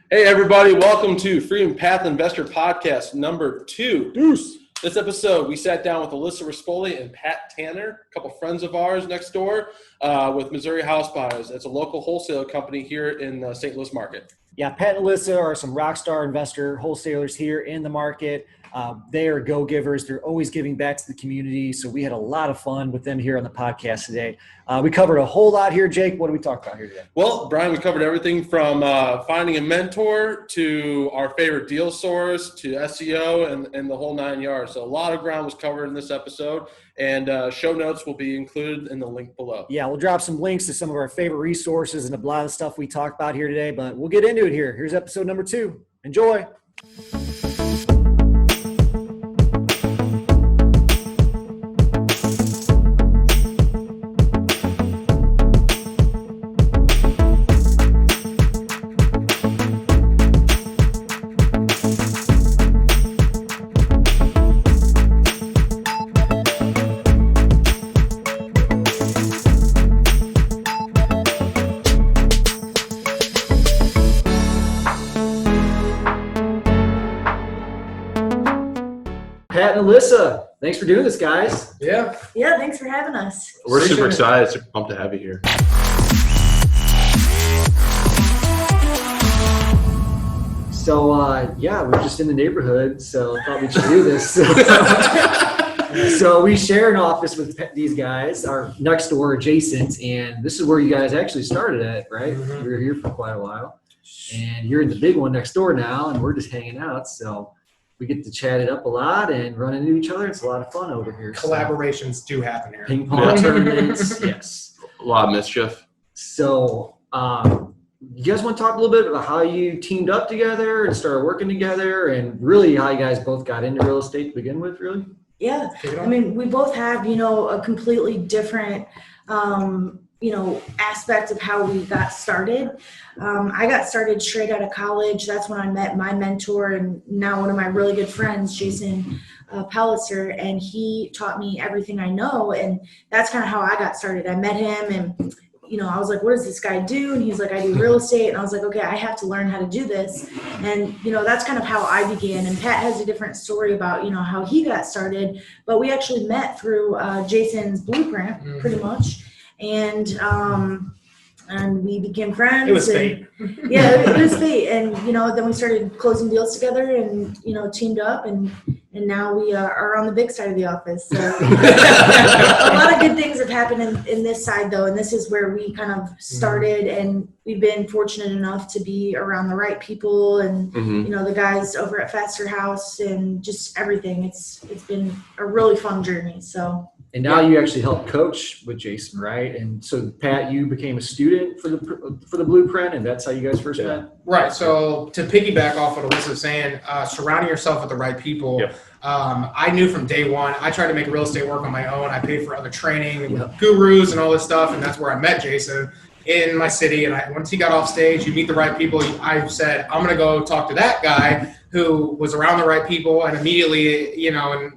Hey everybody, welcome to Freedom Path Investor Podcast number 2. Deuce. This episode, we sat down with Alyssa Rispoli and Pat Tanner, a couple friends of ours next door, with Missouri House Buyers. It's a local wholesale company here in the St. Louis market. Yeah, Pat and Alyssa are some rockstar investor wholesalers here in the market. They are go-givers. They're always giving back to the community. So we had a lot of fun with them here on the podcast today. We covered a whole lot here. Jake, what did we talk about here today? Well, Brian, we covered everything from finding a mentor to our favorite deal source to SEO and the whole 9 yards. So a lot of ground was covered in this episode, and show notes will be included in the link below. Yeah, we'll drop some links to some of our favorite resources and a lot of stuff we talked about here today, but we'll get into it here. Here's episode number 2. Enjoy. Pat and Alyssa, thanks for doing this, guys. Yeah, thanks for having us. We're super excited. Super pumped to have you here. So, we're just in the neighborhood, so I thought we should do this. So we share an office with these guys, our next door adjacent, and this is where you guys actually started at, right? Mm-hmm. We were here for quite a while, and you're in the big one next door now, and we're just hanging out, so we get to chat it up a lot and run into each other. It's a lot of fun over here. Collaborations do happen here. Ping pong tournaments, yes. A lot of mischief. So, you guys want to talk a little bit about how you teamed up together and started working together, and really how you guys both got into real estate to begin with, really? Yeah, I mean, we both have, a completely different, aspect of how we got started. I got started straight out of college. That's when I met my mentor and now one of my really good friends, Jason Pellitzer, and he taught me everything I know. And that's kind of how I got started. I met him and, I was like, what does this guy do? And he's like, I do real estate. And I was like, okay, I have to learn how to do this. And, that's kind of how I began. And Pat has a different story about, how he got started. But we actually met through Jason's blueprint, pretty much. And we became friends. It was fate. Yeah, it was fate. And, then we started closing deals together and, teamed up and now we are on the big side of the office. So a lot of good things have happened in this side though. And this is where we kind of started and we've been fortunate enough to be around the right people and, the guys over at Faster House and just everything. It's been a really fun journey. So. And now you actually help coach with Jason, right? And so, Pat, you became a student for the blueprint, and that's how you guys first met? Right. So to piggyback off what Alyssa was saying, surrounding yourself with the right people. Yep. I knew from day one, I tried to make real estate work on my own. I paid for other training, gurus and all this stuff, and that's where I met Jason in my city. And once he got off stage, you meet the right people. I said, I'm going to go talk to that guy who was around the right people. And immediately, and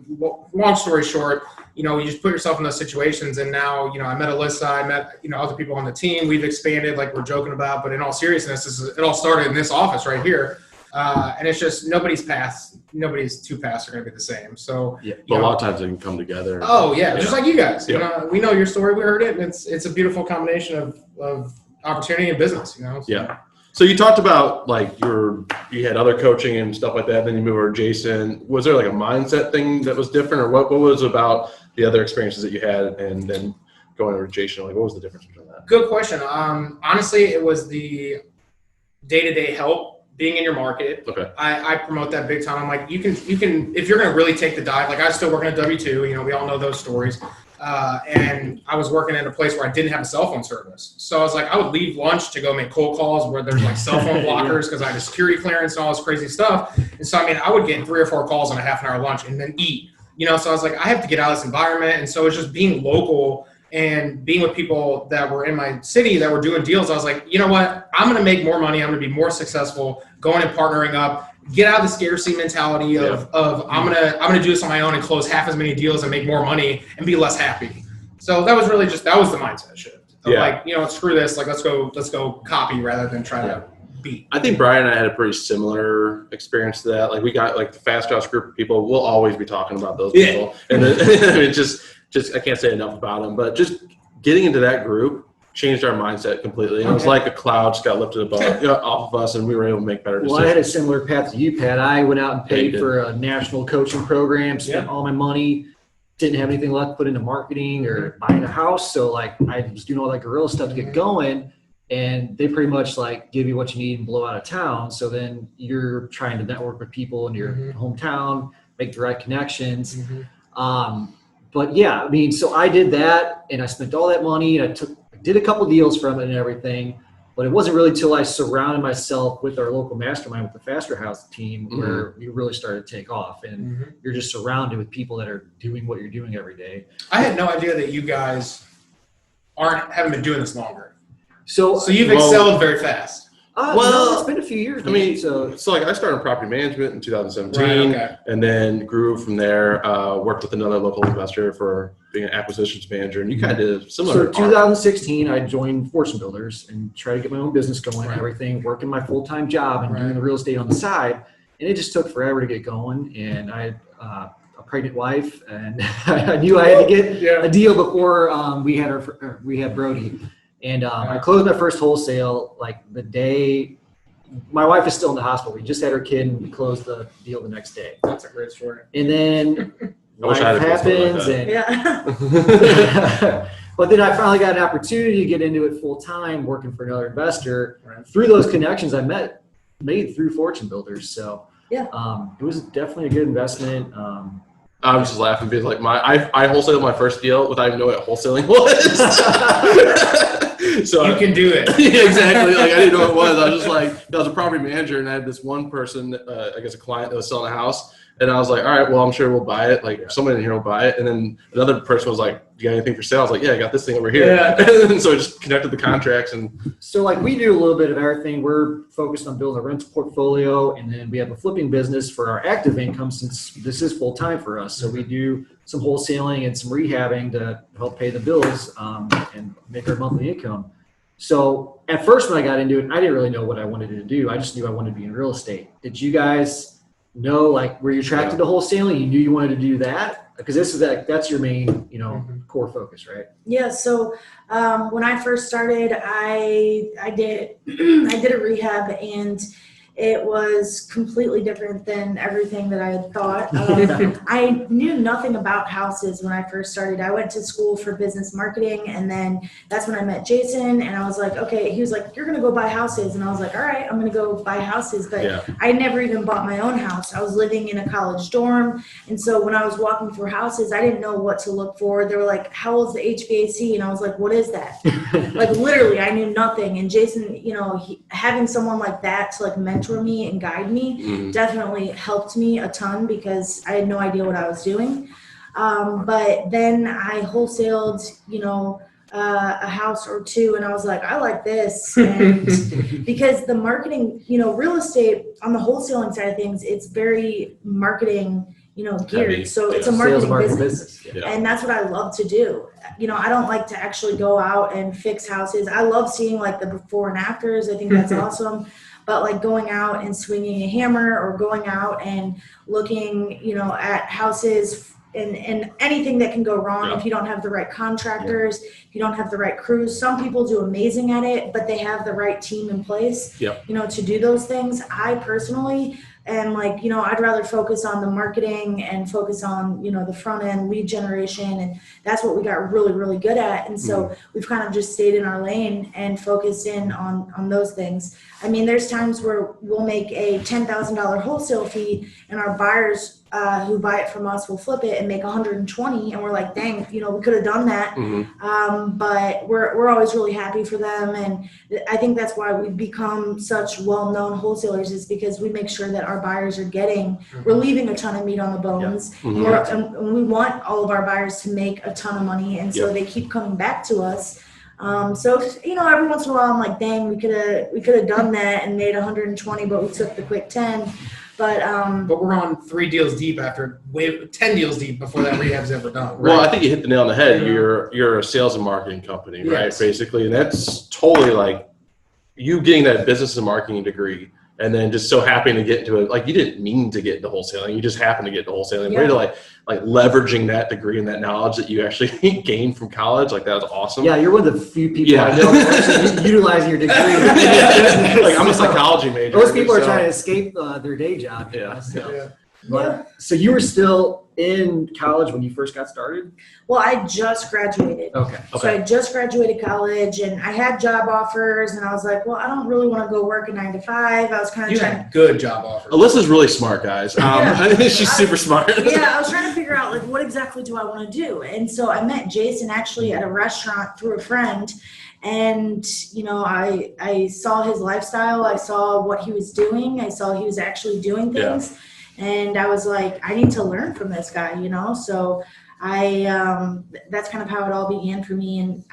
long story short, you just put yourself in those situations. And now, I met Alyssa, I met, other people on the team. We've expanded like we're joking about, but in all seriousness, it all started in this office right here. And it's just nobody's two paths are going to be the same. So, but a lot of times they can come together. Oh yeah. Just like you guys, we know your story. We heard it. And it's a beautiful combination of opportunity and business, So. Yeah. So you talked about like you had other coaching and stuff like that. Then you moved over to Jason. Was there like a mindset thing that was different, or what was about the other experiences that you had, and then going over to Jason? Like, what was the difference between that? Good question. Honestly, it was the day-to-day help being in your market. Okay. I promote that big time. I'm like, you can if you're going to really take the dive. Like I still work in a W-2. We all know those stories. And I was working in a place where I didn't have a cell phone service. So I was like, I would leave lunch to go make cold calls where there's like cell phone blockers because I had a security clearance and all this crazy stuff. And so, I would get 3 or 4 calls on a half an hour lunch and then eat, so I was like, I have to get out of this environment. And so it's just being local and being with people that were in my city that were doing deals. I was like, you know what? I'm going to make more money. I'm going to be more successful going and partnering up, get out of the scarcity mentality of I'm gonna do this on my own and close half as many deals and make more money and be less happy. So that was the mindset shift. Like, screw this. Like, let's go copy rather than try to beat. I think Brian and I had a pretty similar experience to that. Like we got like the Fast House group of people. We'll always be talking about those people, and then, it's just I can't say enough about them. But just getting into that group changed our mindset completely. And it was like a cloud just got lifted above off of us, and we were able to make better decisions. Well, I had a similar path to you, Pat. I went out and paid for a national coaching program, spent all my money, didn't have anything left to put into marketing or buying a house. So like I was doing all that guerrilla stuff to get going, and they pretty much like give you what you need and blow out of town. So then you're trying to network with people in your hometown, make the right connections. But yeah, I mean, so I did that and I spent all that money and I did a couple deals from it and everything, but it wasn't really till I surrounded myself with our local mastermind with the Faster House team where we really started to take off, and you're just surrounded with people that are doing what you're doing every day. I had no idea that you guys haven't been doing this longer. So you've excelled very fast. No, it's been a few years. I mean, so like I started in property management in 2017, and then grew from there. Worked with another local investor for being an acquisitions manager, and you kind of did a similar. So 2016, I joined Fortune Builders and tried to get my own business going and everything, working my full-time job and doing the real estate on the side, and it just took forever to get going. And I had a pregnant wife, and I knew I had to get a deal before we had Brody. And I closed my first wholesale like the day my wife is still in the hospital. We just had her kid and we closed the deal the next day. That's a great story. And then life Like happens, but then I finally got an opportunity to get into it full time, working for another investor. Through those connections I made through Fortune Builders. So it was definitely a good investment. I was just laughing because like I wholesaled my first deal without even knowing what wholesaling was. So you can do it. Yeah, exactly. Like I didn't know what it was. I was just like, I was a property manager, and I had this one person, I guess a client that was selling a house, and I was like, all right, well, I'm sure we'll buy it. Like somebody in here will buy it. And then another person was like, do you got anything for sale? I was like, yeah, I got this thing over here. And so I just connected the contracts. And so like we do a little bit of everything. We're focused on building a rental portfolio, and then we have a flipping business for our active income since this is full time for us. So we do some wholesaling and some rehabbing to help pay the bills and make our monthly income. So at first when I got into it, I didn't really know what I wanted to do. I just knew I wanted to be in real estate. Did you guys know, like, were you attracted to wholesaling? You knew you wanted to do that? Because that's your main, core focus, right? Yeah. So when I first started, I did a rehab, and it was completely different than everything that I had thought. I knew nothing about houses when I first started. I went to school for business marketing, and then that's when I met Jason, and I was like, okay, he was like, you're going to go buy houses. And I was like, all right, I'm going to go buy houses. But I never even bought my own house. I was living in a college dorm. And so when I was walking through houses, I didn't know what to look for. They were like, how old's the HVAC? And I was like, what is that? Like literally, I knew nothing. And Jason, having someone like that to like mentor me and guide me definitely helped me a ton, because I had no idea what I was doing. But then I wholesaled, a house or two, and I was like, I like this. And because the marketing, real estate on the wholesaling side of things, it's very marketing, geared. Heavy. So it's a marketing business. And that's what I love to do. I don't like to actually go out and fix houses. I love seeing like the before and afters. I think that's awesome. But like going out and swinging a hammer, or going out and looking, at houses and anything that can go wrong if you don't have the right contractors, if you don't have the right crews. Some people do amazing at it, but they have the right team in place, to do those things. I personally am like, I'd rather focus on the marketing and focus on, the front end lead generation. And that's what we got really, really good at. And so we've kind of just stayed in our lane and focused in on those things. I mean, there's times where we'll make a $10,000 wholesale fee, and our buyers who buy it from us will flip it and make 120, and we're like, dang, we could have done that. But we're always really happy for them, and I think that's why we've become such well-known wholesalers, is because we make sure that our buyers are we're leaving a ton of meat on the bones, and we want all of our buyers to make a ton of money, and so they keep coming back to us. So every once in a while I'm like, dang, we could have done that and made 120, but we took the quick 10. But we're on 3 deals deep after 10 deals deep before that rehab's ever done. Right? Well, I think you hit the nail on the head. You're a sales and marketing company, right? Basically, and that's totally like, you getting that business and marketing degree and then just so happy to get into it, like you didn't mean to get into wholesaling, you just happened to get into wholesaling. Yeah. Way to like leveraging that degree and that knowledge that you actually gained from college, like that was awesome. Yeah, you're one of the few people I know actually utilizing your degree. Like I'm a psychology major. Most people are trying to escape their day job. So you were still in college when you first got started? Well, I just graduated. Okay. So I just graduated college and I had job offers and I was like, well, I don't really want to go work a 9 to 5. I was kind of You trying had good job offers. Alyssa's really smart, guys. I think she's super smart. Yeah, I was trying to figure out like what exactly do I want to do? And so I met Jason actually at a restaurant through a friend. And, you know, I saw his lifestyle. I saw what he was doing. I saw he was actually doing things. And I was like, I need to learn from this guy, you know? So that's kind of how it all began for me. And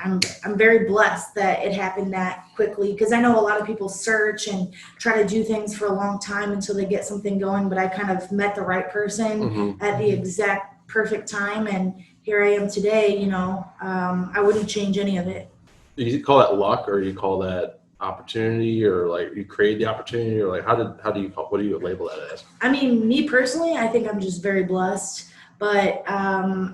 I'm very blessed that it happened that quickly, because I know a lot of people search and try to do things for a long time until they get something going. But I kind of met the right person at the exact perfect time. And here I am today, you know, I wouldn't change any of it. You call that luck, or you call that opportunity, or like you create the opportunity, or like what do you label that as? I mean, me personally, I think I'm just very blessed, but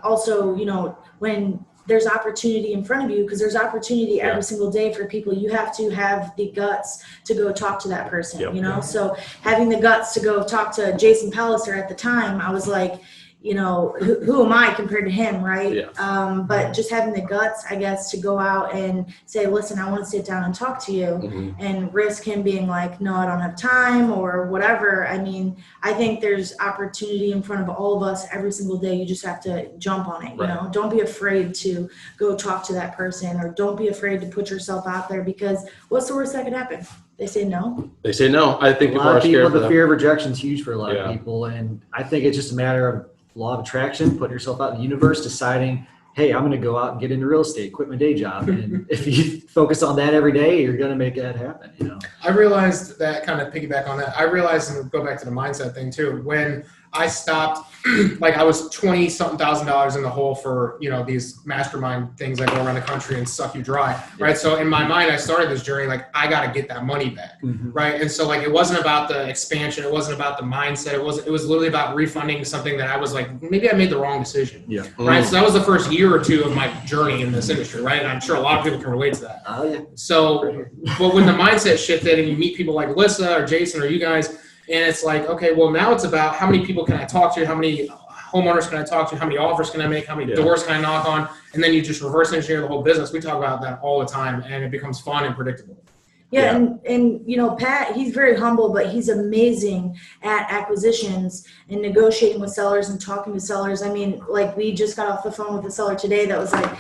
also, you know, when there's opportunity in front of you, because there's opportunity every single day for people, you have to have the guts to go talk to that person, you know? So having the guts to go talk to Jason Palliser at the time, I was like, you know, who am I compared to him, right? Yeah. But just having the guts, I guess, to go out and say, listen, I want to sit down and talk to you, and risk him being like, no, I don't have time or whatever. I mean, I think there's opportunity in front of all of us every single day. You just have to jump on it, you know? Don't be afraid to go talk to that person, or don't be afraid to put yourself out there, because what's the worst that could happen? They say no. They say no. I think A lot of people, the the fear of rejection is huge for a lot of people. And I think it's just a matter of law of attraction, putting yourself out in the universe, deciding, hey, I'm going to go out and get into real estate, quit my day job. And if you focus on that every day, you're going to make that happen, you know? I realized that, kind of piggyback on that, I realized, and go back to the mindset thing too, when I stopped, like I was $20-something thousand in the hole for, you know, these mastermind things that go around the country and suck you dry, right? So in my mind, I started this journey, like I got to get that money back, right? And so like, it wasn't about the expansion. It wasn't about the mindset. It was literally about refunding something that I was like, maybe I made the wrong decision, right? So that was the first year or two of my journey in this industry, right? And I'm sure a lot of people can relate to that. So, but when the mindset shifted and you meet people like Alyssa or Jason or you guys, and it's like, okay, well, now it's about how many people can I talk to? How many homeowners can I talk to? How many offers can I make? How many doors can I knock on? And then you just reverse engineer the whole business. We talk about that all the time, and it becomes fun and predictable. Yeah. And you know, Pat, he's very humble, but he's amazing at acquisitions and negotiating with sellers and talking to sellers. I mean, like we just got off the phone with a seller today that was like,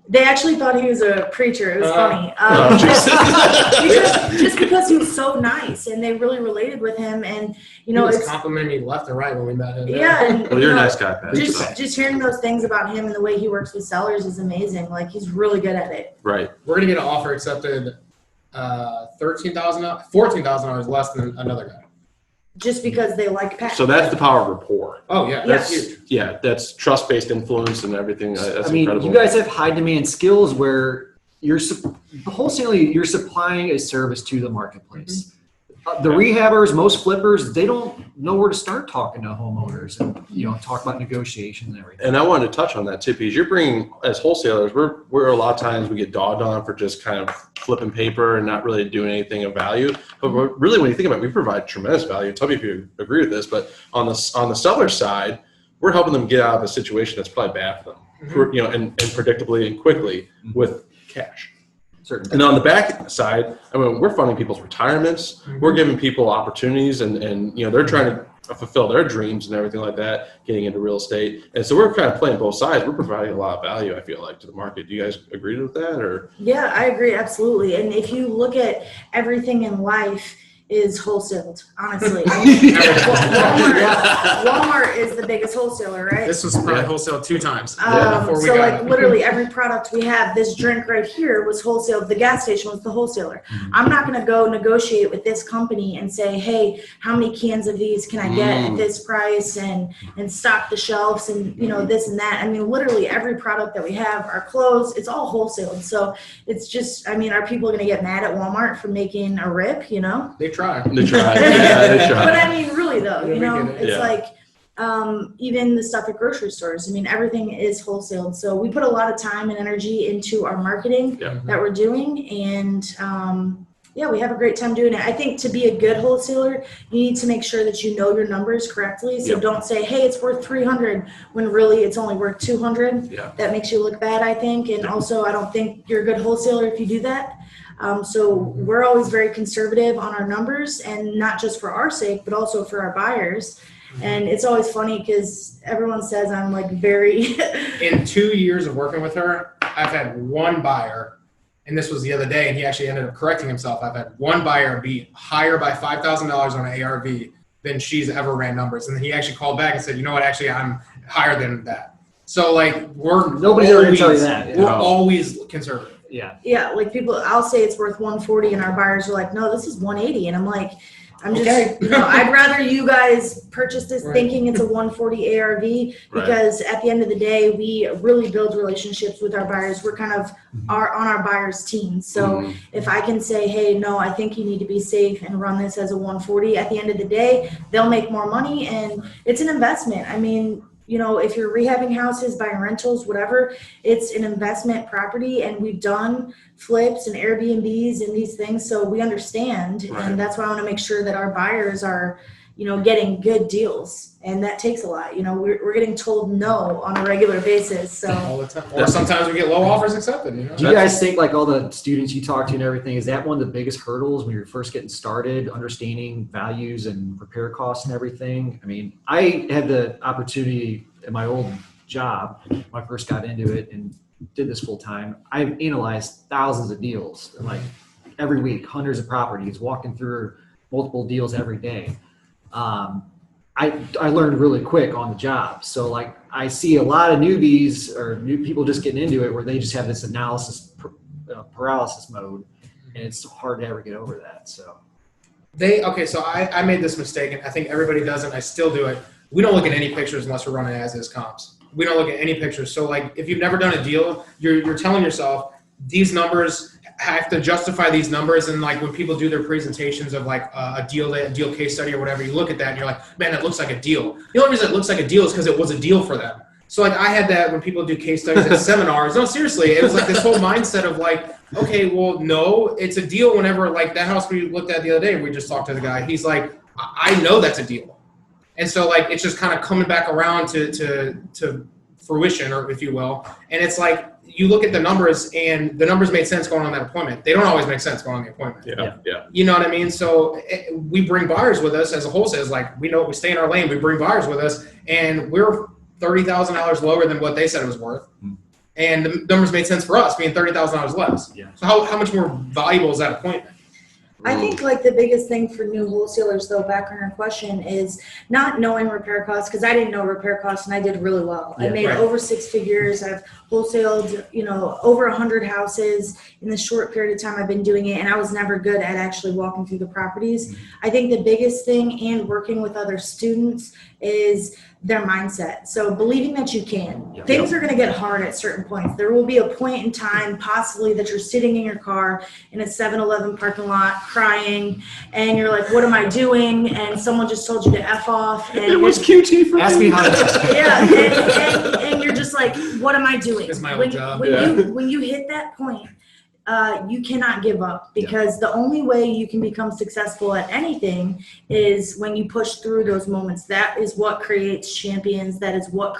they actually thought he was a preacher. It was funny. Just because he was so nice, and they really related with him. And, you know, it's complimenting me left and right when we met him. Yeah. And, well, you're a nice guy, Pat. Just hearing those things about him and the way he works with sellers is amazing. Like, he's really good at it. Right. We're going to get an offer accepted $14,000 less than another guy. Just because they like Pat. So that's the power of rapport. Oh, yeah. That's huge. Yeah, that's trust-based influence and everything. That's incredible. You guys have high demand skills where wholesaling, you're supplying a service to the marketplace. The rehabbers, most flippers, they don't know where to start talking to homeowners and, you know, talk about negotiation and everything. And I wanted to touch on that too, because you're bringing, as wholesalers, we're a lot of times we get dogged on for just kind of flipping paper and not really doing anything of value. But really, when you think about it, we provide tremendous value. Tell me if you agree with this, but on the seller side, we're helping them get out of a situation that's probably bad for them, you know, and predictably and quickly with cash. Certainly. And on the back side, I mean, we're funding people's retirements. We're giving people opportunities, and you know, they're trying to fulfill their dreams and everything like that, getting into real estate. And so we're kind of playing both sides. We're providing a lot of value, I feel like, to the market. Do you guys agree with that? Or Yeah, I agree, absolutely. And if you look at everything in life, is wholesaled, honestly. I mean, Walmart is the biggest wholesaler, right? This was probably wholesaled 2 times before we So got like it. literally every product we have, this drink right here was wholesaled. The gas station was the wholesaler. I'm not going to go negotiate with this company and say, hey, how many cans of these can I get at this price and stock the shelves and, you know, this and that. I mean, literally every product that we have, our clothes, it's all wholesaled. So it's just, I mean, are people going to get mad at Walmart for making a rip, you know? They tried. They tried. Yeah, they tried. But I mean, really though, Yeah, you know, we get it. it's Yeah. like, even the stuff at grocery stores, I mean, everything is wholesaled. So we put a lot of time and energy into our marketing Yeah. that we're doing. And, yeah, we have a great time doing it. I think to be a good wholesaler, you need to make sure that you know your numbers correctly. So Yep. don't say, hey, it's worth 300 when really it's only worth 200. Yeah. That makes you look bad, I think. And also, I don't think you're a good wholesaler if you do that. So we're always very conservative on our numbers, and not just for our sake, but also for our buyers. And it's always funny because everyone says I'm like very In 2 years of working with her, I've had one buyer, and this was the other day, and he actually ended up correcting himself. I've had one buyer be higher by $5,000 on an ARV than she's ever ran numbers. And then he actually called back and said, you know what, actually I'm higher than that. So like Nobody's ever gonna tell you that. We're always conservative. Yeah. yeah, like people, I'll say it's worth 140 and our buyers are like, no, this is 180. And I'm like, I'm just, Okay. you know, I'd rather you guys purchase this Right. thinking it's a 140 ARV because at the end of the day, we really build relationships with our buyers. We're kind of on our buyers' team. So if I can say, hey, no, I think you need to be safe and run this as a 140, at the end of the day, they'll make more money and it's an investment. I mean, you know, if you're rehabbing houses, buying rentals, whatever, it's an investment property, and we've done flips and Airbnbs and these things, so we understand. Right. And that's why I want to make sure that our buyers are, you know, getting good deals, and that takes a lot. You know, we're getting told no on a regular basis, so All the time. Or sometimes we get low offers accepted, you know? Do you guys think, like, all the students you talk to and everything, is that one of the biggest hurdles when you're first getting started, understanding values and repair costs and everything? I mean, I had the opportunity at my old job when I first got into it and did this full time. I've analyzed thousands of deals, and like every week, hundreds of properties, walking through multiple deals every day. I learned really quick on the job. So like I see a lot of newbies or new people just getting into it where they just have this analysis paralysis mode, and it's hard to ever get over that. So So I made this mistake, and I think everybody does it. I still do it. We don't look at any pictures unless we're running as is comps. We don't look at any pictures. So like if you've never done a deal, you're telling yourself these numbers have to justify these numbers. And like when people do their presentations of like a deal case study or whatever, you look at that and you're like, man, that looks like a deal. The only reason it looks like a deal is because it was a deal for them. So like I had that when people do case studies at seminars. No, seriously, it was like this whole mindset of like, okay, well, no, it's a deal whenever like that house we looked at the other day, we just talked to the guy. He's like, I know that's a deal. And so like it's just kind of coming back around to fruition, or if you will. And it's like you look at the numbers, and the numbers made sense going on that appointment. They don't always make sense going on the appointment. Yeah. You know what I mean? So we bring buyers with us as a wholesaler. Like we know we stay in our lane. We bring buyers with us, and we're $30,000 lower than what they said it was worth. And the numbers made sense for us, being $30,000 less. Yeah. So how much more valuable is that appointment? I think like the biggest thing for new wholesalers, though, back on your question, is not knowing repair costs, because I didn't know repair costs and I did really well. I made over 6 figures. I've wholesaled, you know, over 100 houses in the short period of time I've been doing it, and I was never good at actually walking through the properties. I think the biggest thing, and working with other students, is their mindset. So believing that you can. Things are going to get hard at certain points. There will be a point in time possibly that you're sitting in your car in a 7-Eleven parking lot crying, and you're like, what am I doing? And someone just told you to F off. And It was QT for ask me how to yeah, and you're just like, what am I doing? It's my old job. When you hit that point, you cannot give up, because the only way you can become successful at anything is when you push through those moments. That is what creates champions. That is what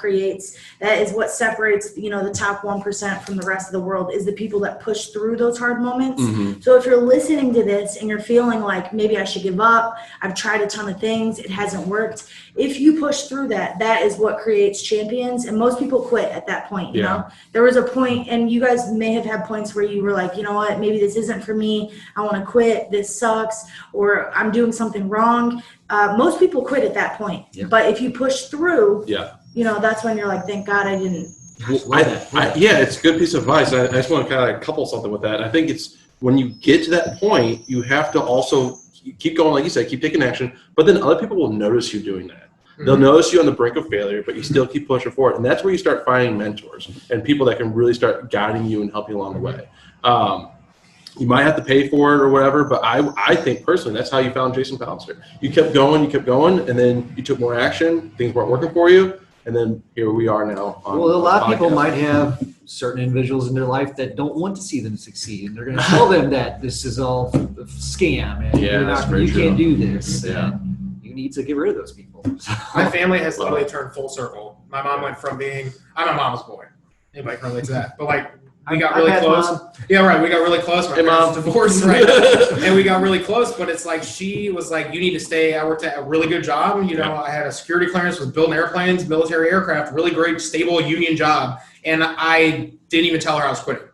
separates, you know, the top 1% from the rest of the world, is the people that push through those hard moments. So if you're listening to this and you're feeling like maybe I should give up, I've tried a ton of things, it hasn't worked. If you push through that, that is what creates champions. And most people quit at that point. You know, there was a point, and you guys may have had points where you were like, like, you know what, maybe this isn't for me. I want to quit. This sucks, or I'm doing something wrong. Most people quit at that point. Yeah. But if you push through, Yeah. you know, that's when you're like, thank God I didn't. Yeah, it's a good piece of advice. I just want to kind of couple something with that. I think it's when you get to that point, you have to also keep going, like you said, keep taking action. But then other people will notice you doing that. They'll notice you on the brink of failure, but you still keep pushing forward. And that's where you start finding mentors and people that can really start guiding you and help you along the way. You might have to pay for it or whatever, but I think personally that's how you found Jason Pallister. You kept going, and then you took more action. Things weren't working for you, and then here we are now. Well, a lot of people might have certain individuals in their life that don't want to see them succeed, and they're going to tell them that this is all a scam, and you can't do this. Yeah. You need to get rid of those people. My family has literally turned full circle. My mom went from being, I'm a mama's boy. Anybody can relate to that. But like, we got really close. Mom. Yeah, right. We got really close. My parents divorced, right? And we got really close, but it's like, she was like, you need to stay. I worked at a really good job. You know, I had a security clearance, was building airplanes, military aircraft, really great, stable union job. And I didn't even tell her I was quitting.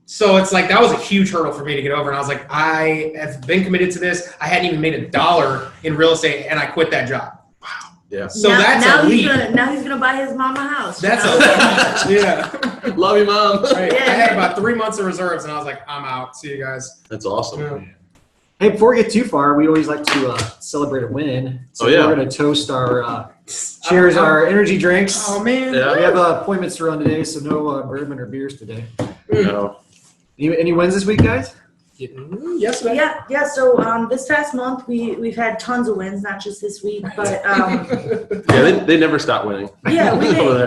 So it's like, that was a huge hurdle for me to get over. And I was like, I have been committed to this. I hadn't even made $1 in real estate, and I quit that job. Wow. Yeah. So that's a leap. Now he's gonna buy his mom a house. That's a leap. Yeah. Love you, Mom. Right. I had about 3 months of reserves, and I was like, I'm out. See you guys. That's awesome. Yeah. Hey, before we get too far, we always like to celebrate a win. So we're going to toast our cheers, our energy drinks. Oh, man. Yeah. We have appointments to run today, so no bourbon or beers today. No. Any wins this week, guys? Yes, ma'am. Yeah. So this past month we've had tons of wins, not just this week, but Yeah, they never stop winning. yeah,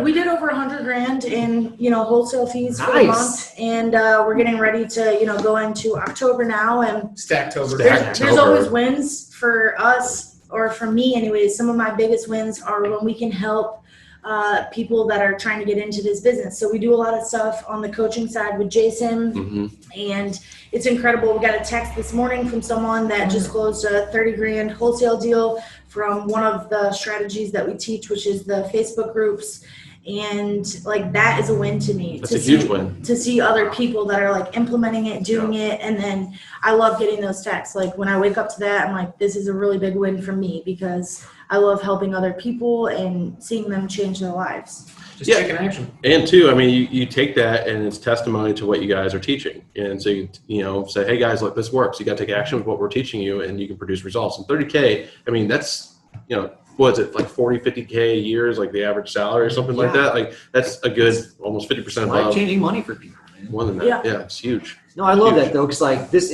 we did over $100,000 in wholesale fees for the month, and we're getting ready to go into October now, and Stacktober. there's always wins for us, or for me anyways. Some of my biggest wins are when we can help people that are trying to get into this business. So we do a lot of stuff on the coaching side with Jason, and it's incredible. We got a text this morning from someone that just closed a $30,000 wholesale deal from one of the strategies that we teach, which is the Facebook groups. And like, that is a win to me. That's a huge win. To see other people that are like implementing it, doing it. And then I love getting those texts. Like when I wake up to that, I'm like, this is a really big win for me, because I love helping other people and seeing them change their lives. Just taking action. And two, I mean, you take that and it's testimony to what you guys are teaching. And so you say, hey guys, look, this works. You got to take action with what we're teaching you, and you can produce results. And 30K, I mean, that's, what is it, like 40, 50K a year is like the average salary or something like that? Like, that's a good, almost 50% above. Life-changing money for people, man. More than that. Yeah, it's huge. No, I love that though, because like this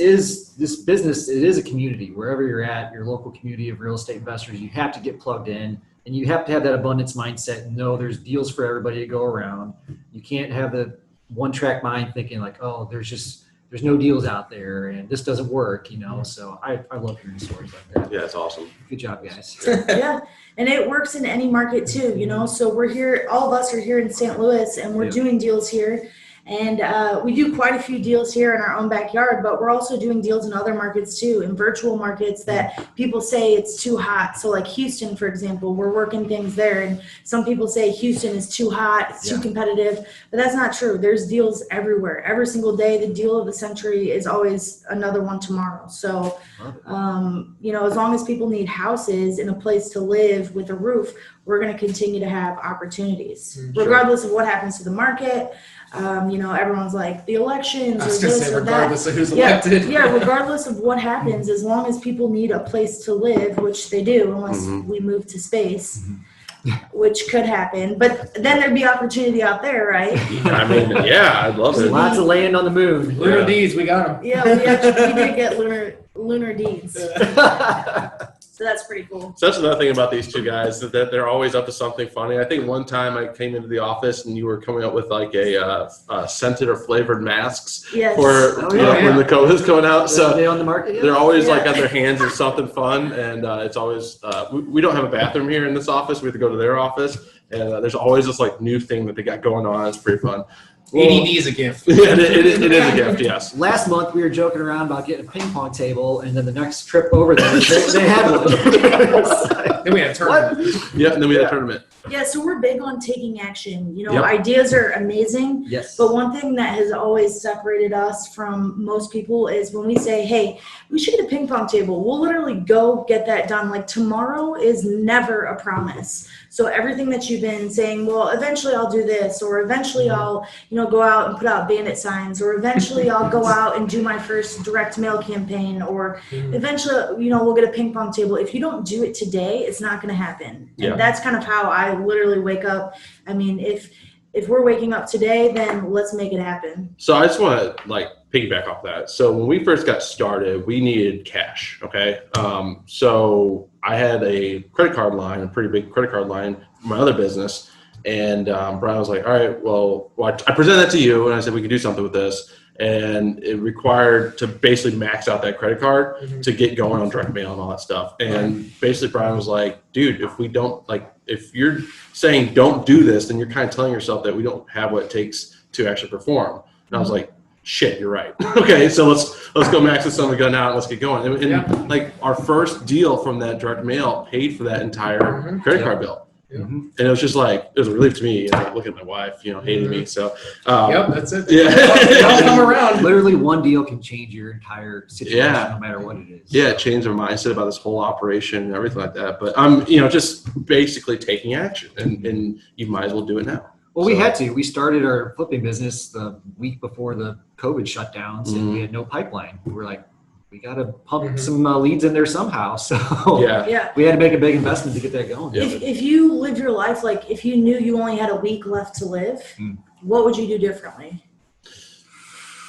business, it is a community. Wherever you're at, your local community of real estate investors, you have to get plugged in, and you have to have that abundance mindset and know there's deals for everybody to go around. You can't have the one-track mind thinking like, oh, there's no deals out there and this doesn't work, So I love hearing stories like that. Yeah, it's awesome. Good job, guys. Yeah, and it works in any market too, So we're here, all of us are here in St. Louis, and we're doing deals here. And we do quite a few deals here in our own backyard, but we're also doing deals in other markets too, in virtual markets that people say it's too hot. So like Houston, for example, we're working things there, and some people say Houston is too hot, it's too competitive, but that's not true. There's deals everywhere. Every single day, the deal of the century is always another one tomorrow. So, as long as people need houses and a place to live with a roof, we're going to continue to have opportunities, regardless of what happens to the market. Everyone's like the elections. I was going to say, regardless of who's elected. Yeah, regardless of what happens, as long as people need a place to live, which they do, unless we move to space, which could happen. But then there'd be opportunity out there, right? I mean, yeah, I'd love it. Lots of land on the moon. Lunar deeds, we got them. Yeah, we did get lunar deeds. So that's pretty cool. So that's another thing about these two guys, that they're always up to something funny. I think one time I came into the office and you were coming up with like a scented or flavored masks for when the COVID is coming out. So are they on the market yet? They're always like on their hands in something fun, and it's always we don't have a bathroom here in this office. We have to go to their office, and there's always this like new thing that they got going on. It's pretty fun. ADD is a gift. Yeah, it is a gift, yes. Last month we were joking around about getting a ping pong table, and then the next trip over there, they had one. Then we had a tournament. Yeah, and then we had a tournament. Yeah, so we're big on taking action. You know, Yep. ideas are amazing. Yes. But one thing that has always separated us from most people is when we say, hey, we should get a ping pong table. We'll literally go get that done. Like tomorrow is never a promise. So everything that you've been saying, well, eventually I'll do this, or eventually I'll, go out and put out bandit signs, or eventually I'll go out and do my first direct mail campaign, or eventually, we'll get a ping pong table. If you don't do it today, it's not going to happen. Yeah. And that's kind of how I literally wake up. I mean, if we're waking up today, then let's make it happen. So I just want to piggyback off that. So when we first got started, we needed cash. Okay. So I had a credit card line, a pretty big credit card line for my other business. And Brian was like, all right, well, I presented that to you and I said, we could do something with this. And it required to basically max out that credit card to get going on direct mail and all that stuff. And basically Brian was like, dude, if we don't if you're saying don't do this, then you're kind of telling yourself that we don't have what it takes to actually perform. And I was like, shit, you're right. Okay, so let's go max this on the gun out and let's get going. And our first deal from that direct mail paid for that entire credit card bill. And it was just it was a relief to me. Look at my wife, hating me. So that's it. Yeah, I'll come around. Literally one deal can change your entire situation, no matter what it is. Yeah, it changed our mindset about this whole operation and everything like that. But I'm, just basically taking action, and you might as well do it now. Well, we had to. We started our flipping business the week before the COVID shutdowns, and we had no pipeline. We were like, we got to pump some leads in there somehow. So yeah, we had to make a big investment to get that going. Yeah. If you live your life, if you knew you only had a week left to live, what would you do differently?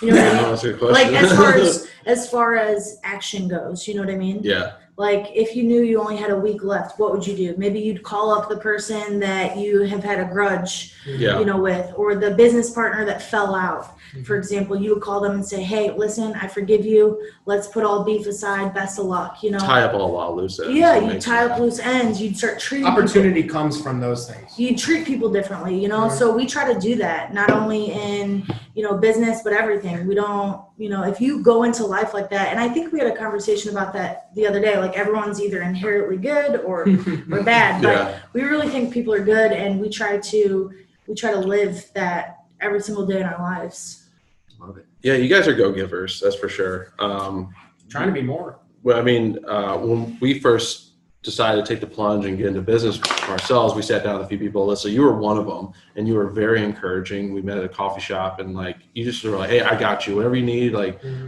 You know what I mean? That's a good question. as far as action goes, you know what I mean? Yeah. If you knew you only had a week left, what would you do? Maybe you'd call up the person that you have had a grudge, with, or the business partner that fell out. For example, you would call them and say, hey, listen, I forgive you. Let's put all beef aside. Best of luck, Tie up all the loose ends. Yeah, you tie up loose ends. You'd start treating Opportunity comes from those things. You treat people differently, So we try to do that, not only in, business, but everything. We don't, if you go into life like that, and I think we had a conversation about that the other day, everyone's either inherently good or bad, but we really think people are good, and we try to live that every single day in our lives. Love it. Yeah, you guys are go-givers, that's for sure. Trying to be more. Well, when we first decided to take the plunge and get into business for ourselves, we sat down with a few people. Alyssa, you were one of them, and you were very encouraging. We met at a coffee shop, and you just were like, hey, I got you. Whatever you need,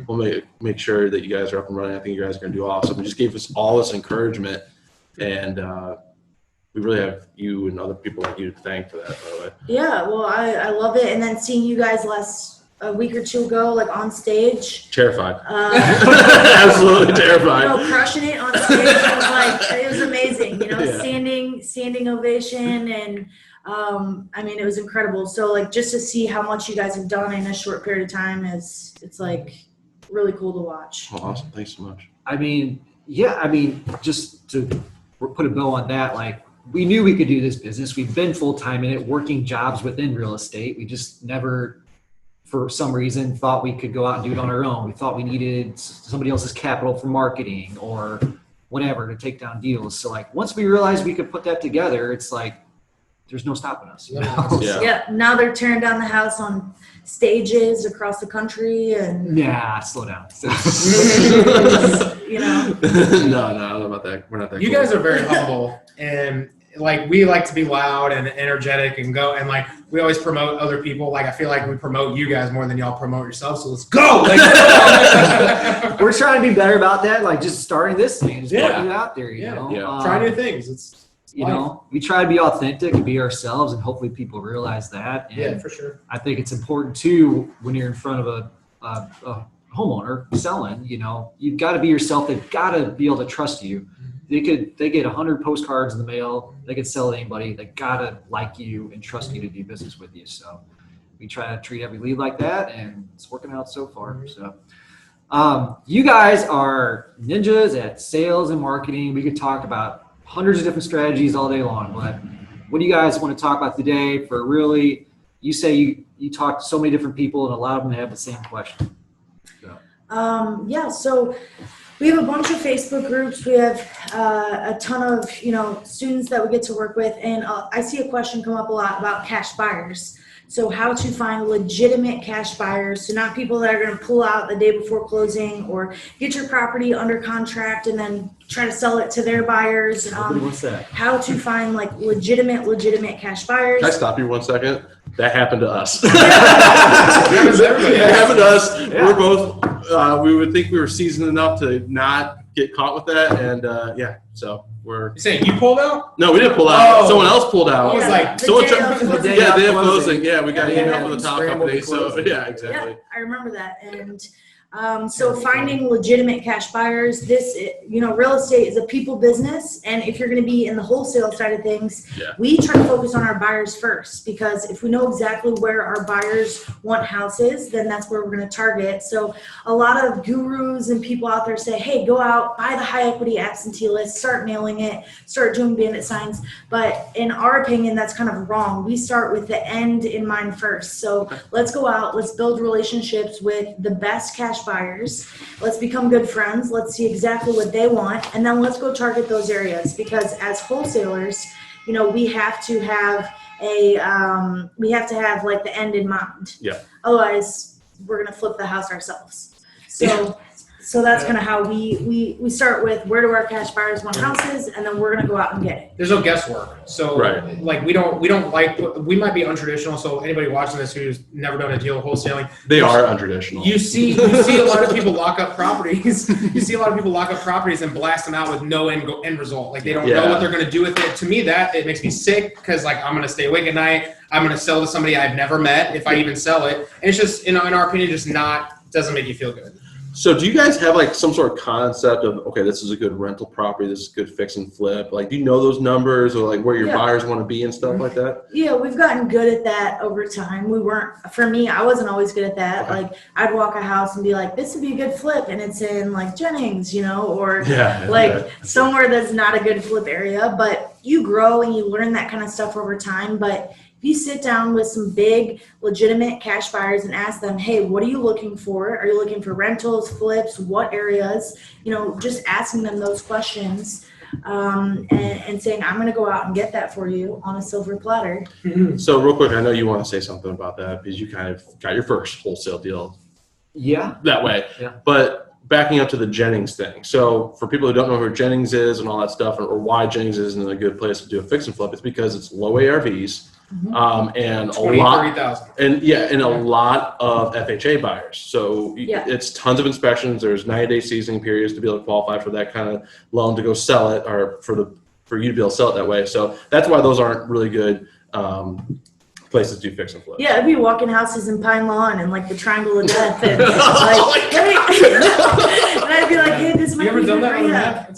we'll make sure that you guys are up and running. I think you guys are going to do awesome. You just gave us all this encouragement, and we really have you and other people like you to thank for that, by the way. Yeah, well, I love it. And then seeing you guys a week or two ago, on stage. Terrified. Absolutely terrified. Crushing it on stage. It was amazing, standing ovation, and it was incredible. So just to see how much you guys have done in a short period of time it's really cool to watch. Oh, awesome. Thanks so much. Just to put a bow on that, we knew we could do this business. We've been full-time in it, working jobs within real estate. We just never, for some reason, thought we could go out and do it on our own. We thought we needed somebody else's capital for marketing or whatever to take down deals. So once we realized we could put that together, it's there's no stopping us. Yeah. Now they're tearing down the house on stages across the country, and slow down. No, I don't know about that. We're not that. You guys are very humble, and we like to be loud and energetic and go, and we always promote other people. I feel like we promote you guys more than y'all promote yourselves. So let's go. We're trying to be better about that. Just starting this thing, just putting it out there. You know, try new things. It's we try to be authentic and be ourselves, and hopefully people realize that. And for sure. I think it's important too when you're in front of a homeowner selling. You've got to be yourself. They've got to be able to trust you. They get 100 postcards in the mail. They could sell to anybody. They gotta like you and trust you to do business with you. So we try to treat every lead like that, and it's working out so far. So you guys are ninjas at sales and marketing. We could talk about hundreds of different strategies all day long, but what do you guys want to talk about today for really, you say you talk to so many different people, and a lot of them have the same question. So we have a bunch of Facebook groups. We have a ton of, students that we get to work with. And I see a question come up a lot about cash buyers. So how to find legitimate cash buyers. So not people that are going to pull out the day before closing or get your property under contract and then try to sell it to their buyers. Nobody wants that. How to find like legitimate cash buyers. Can I stop you 1 second? That happened to us. It happens to everybody. It happened to us. Yeah. We're both, we would think we were seasoned enough to not get caught with that. And so we're. You saying you pulled out? No, we didn't pull out. Oh. Someone else pulled out. I was like, the Someone day tried- of closing. day of closing. Yeah, we got an email from the top Scrambled company. to So closing. yeah, exactly. Yeah, I remember that. And so finding legitimate cash buyers, real estate is a people business. And if you're going to be in the wholesale side of things, Yeah. we try to focus on our buyers first, because if we know exactly where our buyers want houses, then that's where we're going to target. So a lot of gurus and people out there say, hey, go out, buy the high equity absentee list, start mailing it, start doing bandit signs. But in our opinion, that's kind of wrong. We start with the end in mind first. So let's go out, let's build relationships with the best cash buyers. Let's become good friends. Let's see exactly what they want. And then let's go target those areas, because as wholesalers, we have to have like the end in mind. Yeah. Otherwise we're going to flip the house ourselves. So that's kind of how we start with, where do our cash buyers want houses, and then we're going to go out and get it. There's no guesswork. So Right. like we might be untraditional. So anybody watching this who's never done a deal wholesaling, They are untraditional. you see a lot of people lock up properties. You see a lot of people lock up properties and blast them out with no end result. Like they don't know what they're going to do with it. To me, it makes me sick, because like I'm going to stay awake at night. I'm going to sell to somebody I've never met, if I even sell it. And it's just, in our opinion, doesn't make you feel good. So do you guys have like some sort of concept of, okay, this is a good rental property, this is good fix and flip? Like, do you know those numbers, or like where your buyers want to be and stuff like that? Yeah, we've gotten good at that over time. I wasn't always good at that. Okay. Like I'd walk a house and be like, this would be a good flip. And it's in like Jennings, or somewhere that's not a good flip area. But you grow and you learn that kind of stuff over time. But if you sit down with some big, legitimate cash buyers and ask them, hey, what are you looking for? Are you looking for rentals, flips, what areas? Just asking them those questions and saying, I'm going to go out and get that for you on a silver platter. So real quick, I know you want to say something about that, because you kind of got your first wholesale deal that way. Yeah. But backing up to the Jennings thing. So for people who don't know who Jennings is and all that stuff, or why Jennings isn't a good place to do a fix and flip, it's because it's low ARVs. And 20, a lot, 30,000. and a lot of FHA buyers. So it's tons of inspections. There's 90-day seasoning periods to be able to qualify for that kind of loan to go sell it, or for you to be able to sell it that way. So that's why those aren't really good places to do fix and flip. Yeah, I'd be walking houses in Pine Lawn and like the Triangle of Death, and like, hey, and I'd be like, hey, this might You ever be done good that for on a you. map?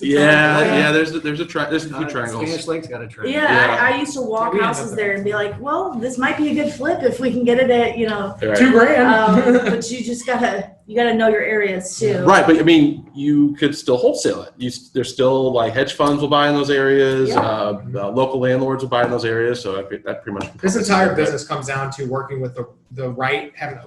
There's a few triangles. Spanish Lake's got a triangle. Yeah, Yeah. I used to walk We houses ended up there and be like, well, this might be a good flip if we can get it at, Right. $2,000. but you just gotta know your areas too. Right, but I mean, you could still wholesale it. There's still like hedge funds will buy in those areas. Yeah. Local landlords will buy in those areas. So that pretty much. This entire business comes down to working with having the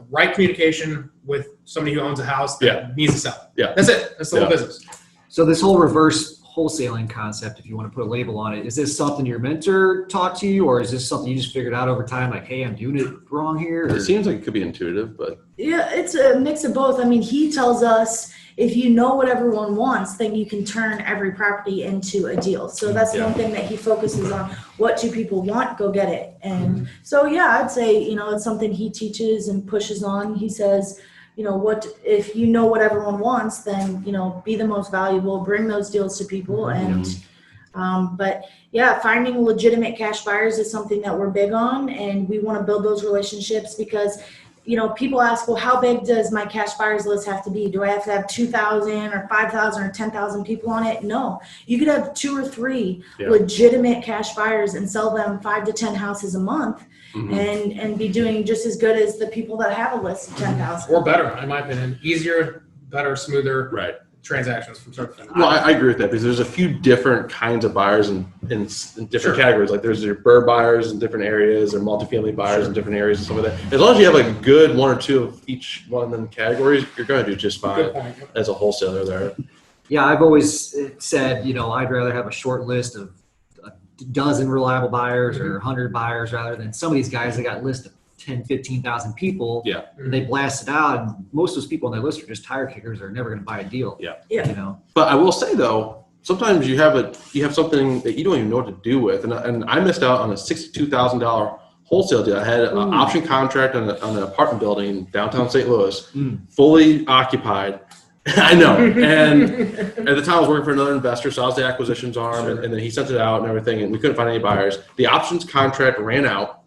right communication with somebody who owns a house that needs to sell. Yeah. That's it. That's the whole business. So this whole reverse wholesaling concept, if you want to put a label on it, is this something your mentor taught to you, or is this something you just figured out over time? Like, hey, I'm doing it wrong here. Or? It seems like it could be intuitive, but Yeah, it's a mix of both. I mean, he tells us if you know what everyone wants, then you can turn every property into a deal. So that's one thing that he focuses on. What do people want? Go get it. And so, I'd say, it's something he teaches and pushes on. He says, what if you know what everyone wants, then, be the most valuable, bring those deals to people. And, finding legitimate cash buyers is something that we're big on, and we want to build those relationships because people ask, well, how big does my cash buyers list have to be? Do I have to have 2,000 or 5,000 or 10,000 people on it? No, you could have 2 or 3 legitimate cash buyers and sell them 5 to 10 houses a month and be doing just as good as the people that have a list of 10,000. Or better, in my opinion. Easier, better, smoother. right. transactions from start to finish. Well, I agree with that because there's a few different kinds of buyers in different Sure. categories. Like there's your burr buyers in different areas, or multifamily buyers in different areas, and stuff like that. As long as you have like a good one or two of each one of them categories, you're going to do just Good fine point. as a wholesaler there. Yeah, I've always said, I'd rather have a short list of a dozen reliable buyers or 100 buyers rather than some of these guys that got lists of 10, 15,000 people. Yeah. And they blast it out, and most of those people on their list are just tire kickers. They're never going to buy a deal. Yeah. Yeah. But I will say though, sometimes you have something that you don't even know what to do with, and I missed out on a $62,000 wholesale deal. I had an option contract on an apartment building in downtown St. Louis, fully occupied. I know. And at the time I was working for another investor, so I was the acquisitions arm, and then he sent it out and everything, and we couldn't find any buyers. The options contract ran out.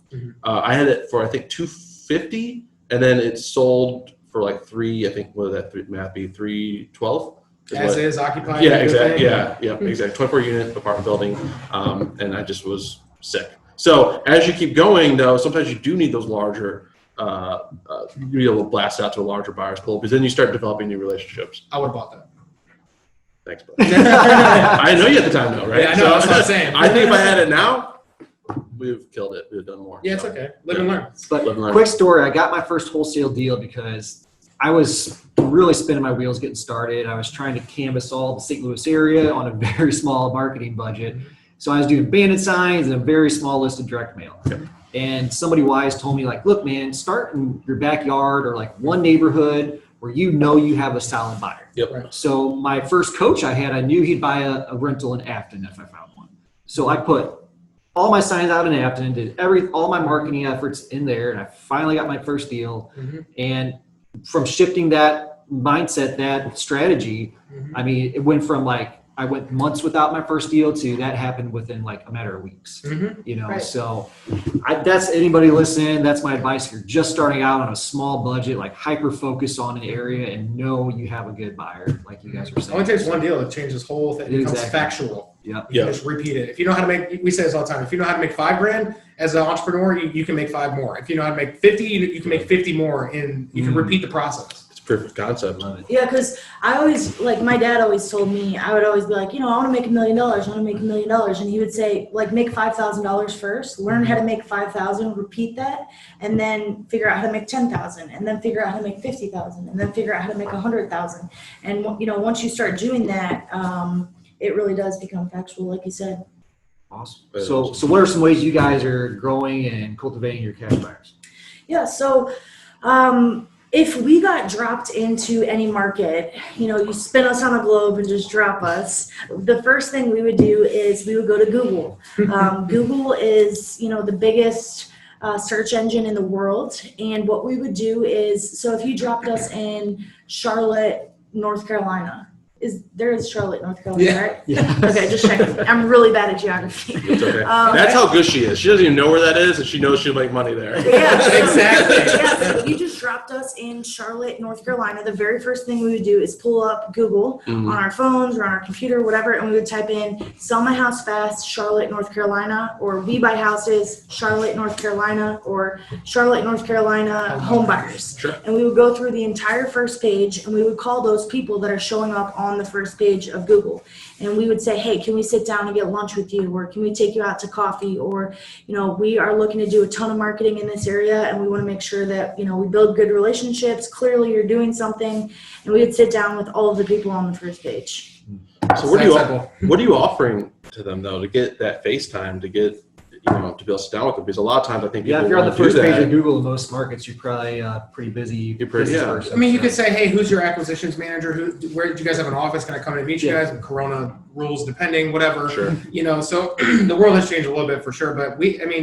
I had it for I think $250, and then it sold for like $3. I think what would that math be? $312. As is occupied. Yeah, exactly. Yeah, exactly. 24 unit apartment building, and I just was sick. So as you keep going, though, sometimes you do need those larger. You be able to blast out to a larger buyer's pool, because then you start developing new relationships. I would have bought that. Thanks, bud. I know you at the time, though, right? Yeah, I know. That's what I'm saying. I think if I had it now, we've killed it. We've done more. Yeah, it's okay. Live and learn. But Live and learn. quick story, I got my first wholesale deal because I was really spinning my wheels getting started. I was trying to canvas all the St. Louis area on a very small marketing budget. So I was doing bandit signs and a very small list of direct mail. Okay. And somebody wise told me, like, look, man, start in your backyard or like one neighborhood where you have a solid buyer. Yep. Right. So my first coach I had, I knew he'd buy a rental in Afton if I found one. So I put all my signs out in Afton, did all my marketing efforts in there, and I finally got my first deal. And from shifting that mindset, that strategy, I mean, it went from like, I went months without my first deal to that happened within like a matter of weeks, Right. So that's anybody listening. That's my advice. If you're just starting out on a small budget, like hyper focus on an area and know you have a good buyer, like you guys were It saying. only takes one deal to change this whole thing. It becomes Exactly. factual. Yeah. You can just repeat it. If you know how to make, we say this all the time, if you know how to make $5,000 as an entrepreneur, you can make 5 more. If you know how to make 50, you can make 50 more, and you can repeat the process. It's proof of concept. Love it. Yeah, because I always, like, my dad always told me, I would always be like, I want to make $1 million. I want to make $1 million. And he would say, like, make $5,000 first, learn how to make 5,000, repeat that, and then figure out how to make 10,000, and then figure out how to make 50,000, and then figure out how to make 100,000. And, once you start doing that, it really does become factual, like you said. Awesome. So what are some ways you guys are growing and cultivating your cash buyers? Yeah, so if we got dropped into any market, you spin us on a globe and just drop us, the first thing we would do is we would go to Google. Google is, the biggest search engine in the world. And what we would do is, so if you dropped us in Charlotte, North Carolina, there is Charlotte, North Carolina, Yeah. right? Yeah. Okay, just checking. I'm really bad at geography. It's okay. That's how good she is. She doesn't even know where that is, and she knows she'll make money there. Yeah, so, Exactly. Yeah, so if you just dropped us in Charlotte, North Carolina, the very first thing we would do is pull up Google on our phones or on our computer, whatever, and we would type in "sell my house fast, Charlotte, North Carolina," or "we buy houses, Charlotte, North Carolina," or "Charlotte, North Carolina home buyers." Sure. And we would go through the entire first page, and we would call those people that are showing up on the first page of Google. And we would say, hey, can we sit down and get lunch with you? Or can we take you out to coffee? Or, we are looking to do a ton of marketing in this area, and we want to make sure that, we build good relationships. Clearly you're doing something. And we would sit down with all of the people on the first page. So what are you offering to them though to get that FaceTime, to get to be able to sit down with them? Because a lot of times I think people Yeah, if you're on the want to do first page that. of Google in most markets, you're probably pretty busy. You're pretty- business yeah. person, I mean, you so. could say, hey, who's your acquisitions manager? Where do you guys have an office? Can I come and meet you Yeah. guys? Corona rules depending, whatever. Sure. So the world has changed a little bit for sure. But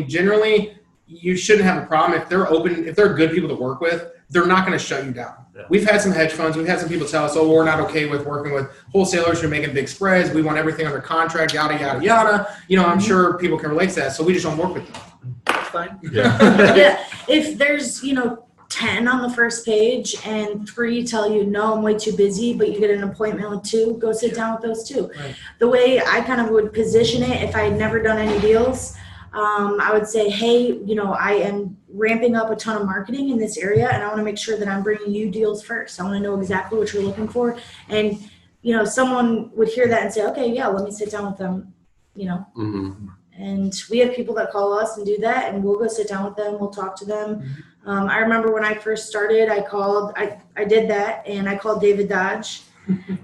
generally, you shouldn't have a problem if they're open, if they're good people to work with. They're not going to shut you down. Yeah. We've had some hedge funds. We've had some people tell us, we're not okay with working with wholesalers who are making big spreads. We want everything under contract, yada, yada, yada. I'm sure people can relate to that. So we just don't work with them. That's fine. Yeah. Yeah, if there's 10 on the first page and 3 tell you no, I'm way too busy, but you get an appointment with 2, go sit down with those 2. Right. The way I kind of would position it, if I had never done any deals, I would say, hey, I am ramping up a ton of marketing in this area, and I want to make sure that I'm bringing you deals first. I want to know exactly what you're looking for, and someone would hear that and say, okay, yeah, let me sit down with them, Mm-hmm. and we have people that call us and do that, and we'll go sit down with them. We'll talk to them. I remember when I first started, I did that, and I called David Dodge,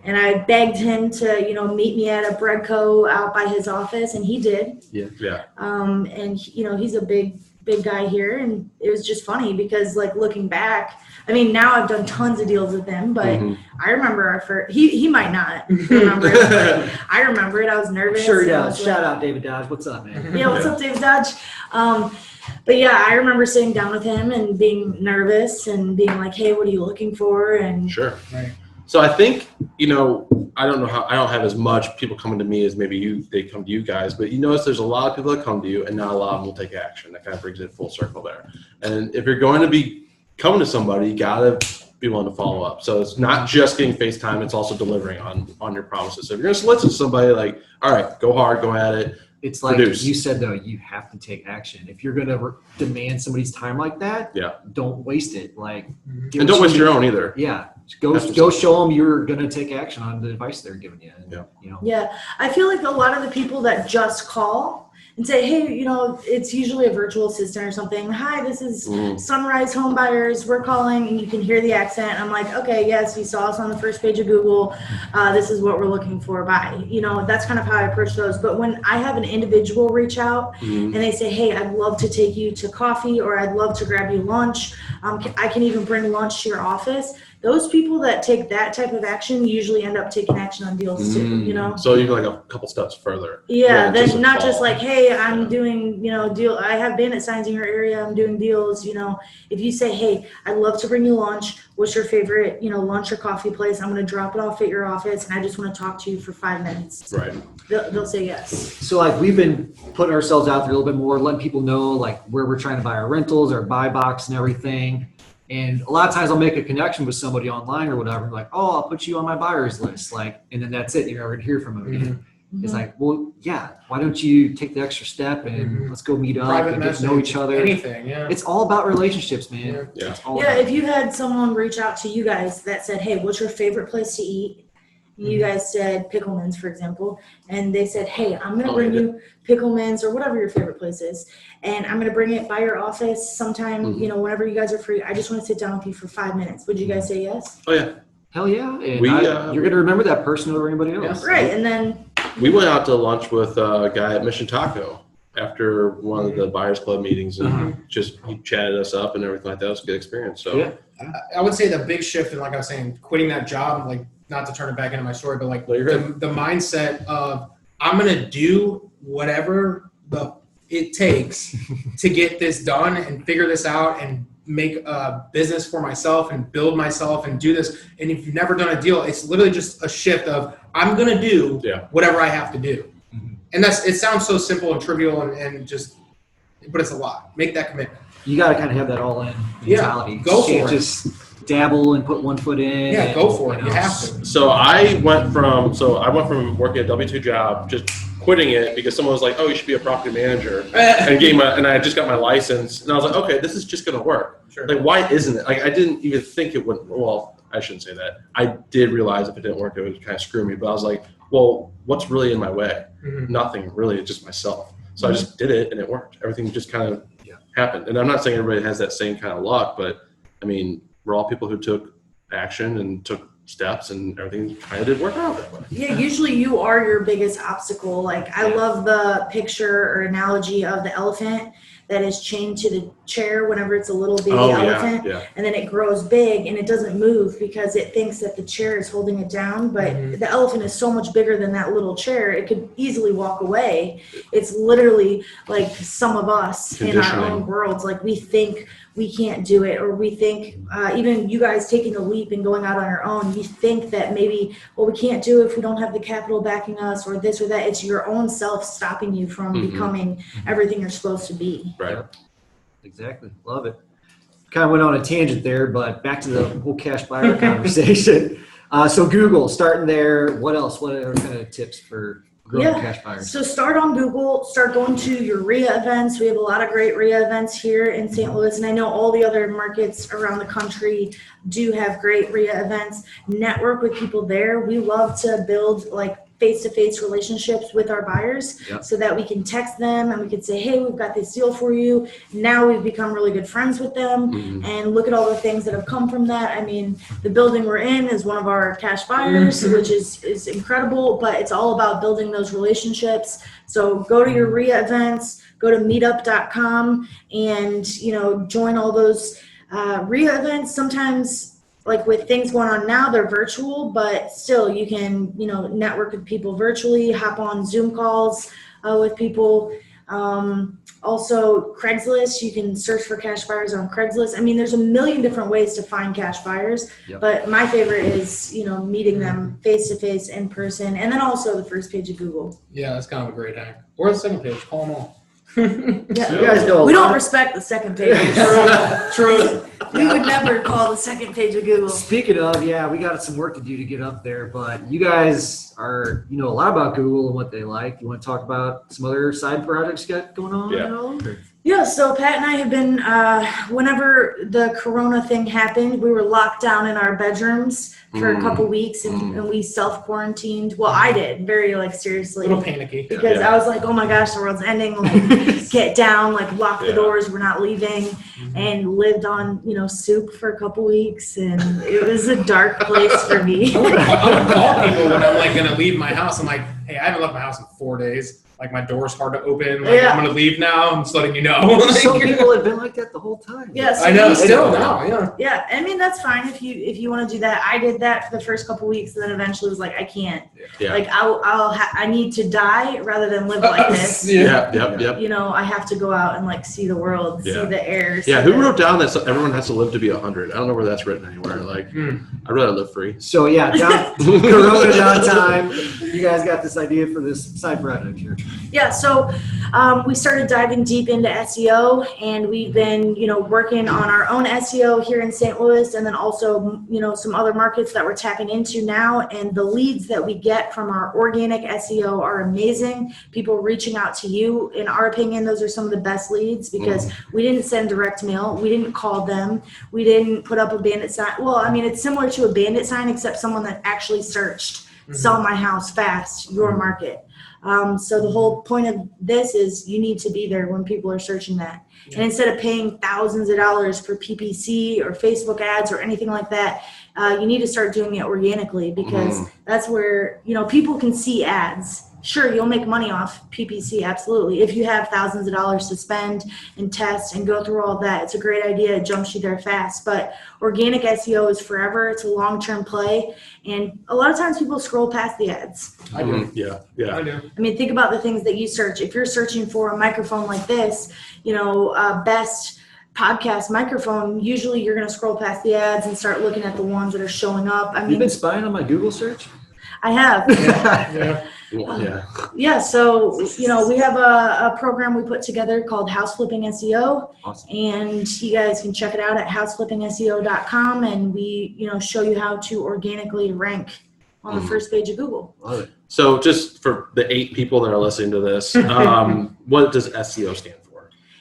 and I begged him to, meet me at a Breadco out by his office, and he did. Yeah. And he's a big guy here, and it was just funny because, like, looking back, I mean, now I've done tons of deals with him, but I remember our first. He might not remember it, but I remember it. I was nervous. Sure, yeah. Shout out David Dodge. What's up, man? Yeah, what's up, David Dodge? But yeah, I remember sitting down with him and being nervous and being like, "Hey, what are you looking for?" And Sure. Right. So I think, I don't know how, I don't have as much people coming to me as maybe they come to you guys, but you notice there's a lot of people that come to you and not a lot of them will take action. That kind of brings it full circle there. And if you're going to be coming to somebody, you gotta be willing to follow up. So it's not just getting FaceTime, it's also delivering on your promises. So if you're gonna solicit somebody, like, all right, go hard, go at it. It's like Produce. you said, though, you have to take action. If you're going to demand somebody's time like that, don't waste it. Like, And don't waste your own either. Yeah. Go show them you're going to take action on the advice they're giving you. And, yeah, I feel like a lot of the people that just call and say, hey, it's usually a virtual assistant or something. Hi, this is Sunrise Home Buyers. We're calling, and you can hear the accent. I'm like, okay, yes, you saw us on the first page of Google. This is what we're looking for. Bye. That's kind of how I approach those. But when I have an individual reach out and they say, hey, I'd love to take you to coffee, or I'd love to grab you lunch. I can even bring lunch to your office. Those people that take that type of action usually end up taking action on deals too, So you're like a couple steps further. Yeah, then then not just like, hey, I'm doing, deal. I have been at signs in your area. I'm doing deals. If you say, hey, I'd love to bring you lunch. What's your favorite, lunch or coffee place? I'm going to drop it off at your office, and I just want to talk to you for 5 minutes. Right. They'll say yes. So, like, we've been putting ourselves out there a little bit more, letting people know, like, where we're trying to buy our rentals, our buy box and everything. And a lot of times I'll make a connection with somebody online or whatever, like, oh, I'll put you on my buyer's list. Like, and then that's it. You're never going to hear from them again. It's like, well, yeah, why don't you take the extra step and let's go meet up and get to know each other. Anything, yeah. It's all about relationships, man. Yeah. If you had someone reach out to you guys that said, hey, what's your favorite place to eat? You guys said Pickleman's, for example, and they said, hey, I'm going to bring you Pickleman's or whatever your favorite place is, and I'm going to bring it by your office sometime, whenever you guys are free. I just want to sit down with you for 5 minutes. Would you guys say yes? Oh, yeah. Hell yeah. And you're going to remember that person over anybody else. Right, and then We went out to lunch with a guy at Mission Taco after one of the Buyers Club meetings, and he chatted us up and everything like that. It was a good experience. So I would say the big shift, and like I was saying, quitting that job, like, not to turn it back into my story, but like the mindset of I'm going to do whatever it takes to get this done and figure this out and make a business for myself and build myself and do this. And if you've never done a deal, it's literally just a shift of I'm going to do whatever I have to do. And it sounds so simple and trivial and just, but it's a lot. Make that commitment. You got to kind of have that all in mentality. Go for it. Just dabble and put one foot in. Yeah, go for it. You have to. So I went from working a W-2 job, just quitting it because someone was like, "Oh, you should be a property manager," and I just got my license, and I was like, "Okay, this is just gonna work." Sure. Like, why isn't it? Like, I didn't even think it would. Well, I shouldn't say that. I did realize if it didn't work, it would kind of screw me. But I was like, "Well, what's really in my way? Nothing really. It's just myself." So I just did it, and it worked. Everything just kind of happened. And I'm not saying everybody has that same kind of luck, but I mean, we're all people who took action and took steps, and everything kind of did work out that way. Yeah, usually you are your biggest obstacle. Like, I love the picture or analogy of the elephant that is chained to the chair whenever it's a little baby elephant, and then it grows big and it doesn't move because it thinks that the chair is holding it down, but the elephant is so much bigger than that little chair, it could easily walk away. It's literally like some of us in our own worlds, like we think we can't do it, or we think even you guys taking the leap and going out on your own, you think that maybe, well, we can't do it if we don't have the capital backing us or this or that. It's your own self stopping you from becoming everything you're supposed to be. Right. Exactly. Love it. Kind of went on a tangent there, but back to the whole cash buyer conversation. So Google, starting there. What else? What are kind of tips for growing Yeah. cash buyers? So start on Google, start going to your RIA events. We have a lot of great RIA events here in St. Louis, and I know all the other markets around the country do have great RIA events. Network with people there. We love to build like face-to-face relationships with our buyers so that we can text them and we can say, hey, we've got this deal for you. Now we've become really good friends with them and look at all the things that have come from that. I mean, the building we're in is one of our cash buyers, which is incredible, but it's all about building those relationships. So go to your RIA events, go to meetup.com and, you know, join all those RIA events. Sometimes like with things going on now, they're virtual, but still you can, you know, network with people virtually, hop on Zoom calls with people. Also Craigslist, you can search for cash buyers on Craigslist. I mean, there's a million different ways to find cash buyers, but my favorite is, you know, meeting them face to face in person. And then also the first page of Google. Yeah, that's kind of a great hack. Or the second page, call them all. You guys know We don't respect the second page. True. We would never call the second page of Google. Speaking of, we got some work to do to get up there, but you guys you know a lot about Google and what they like. You want to talk about some other side projects you got going on at all? Yeah, so Pat and I have been, whenever the Corona thing happened, we were locked down in our bedrooms for a couple weeks and we self-quarantined. Well, I did, very like seriously. A little panicky. Because I was like, oh my gosh, the world's ending. Like, get down, like lock the doors, we're not leaving. And lived on, you know, soup for a couple weeks. And it was a dark place for me. I would call people when I'm like going to leave my house. I'm like, hey, I haven't left my house in 4 days. Like my door's hard to open. Like I'm going to leave now. I'm just letting you know. Some people have been like that the whole time. Yeah, so I know. Still now. Yeah, I mean that's fine if you want to do that. I did that for the first couple weeks, and then eventually was like, I can't. Like I need to die rather than live like this. Yep. You know, I have to go out and like see the world, see the air. Who wrote down that everyone has to live to be 100? I don't know where that's written anywhere. Like, I'd rather live free. So Corona downtime. You guys got this idea for this side project here. Yeah, so we started diving deep into SEO, and we've been, you know, working on our own SEO here in St. Louis, and then also, you know, some other markets that we're tapping into now. And the leads that we get from our organic SEO are amazing. People reaching out to you, in our opinion, those are some of the best leads because we didn't send direct mail, we didn't call them, we didn't put up a bandit sign. Well, I mean, it's similar to a bandit sign, except someone that actually searched sell my house fast, your market. So the whole point of this is you need to be there when people are searching that. And instead of paying thousands of dollars for PPC or Facebook ads or anything like that, you need to start doing it organically because that's where, you know, people can see ads. Sure, you'll make money off PPC, absolutely. If you have thousands of dollars to spend and test and go through all that, it's a great idea. It jumps you there fast. But organic SEO is forever. It's a long-term play. And a lot of times people scroll past the ads. I do. Yeah. I do. I mean, think about the things that you search. If you're searching for a microphone like this, you know, best podcast microphone, usually you're going to scroll past the ads and start looking at the ones that are showing up. I mean, You've been spying on my Google search? I have. Yeah, so, you know, we have a program we put together called House Flipping SEO. Awesome. And you guys can check it out at houseflippingseo.com, and we, you know, show you how to organically rank on the first page of Google. Love it. So just for the 8 people that are listening to this, what does SEO stand for?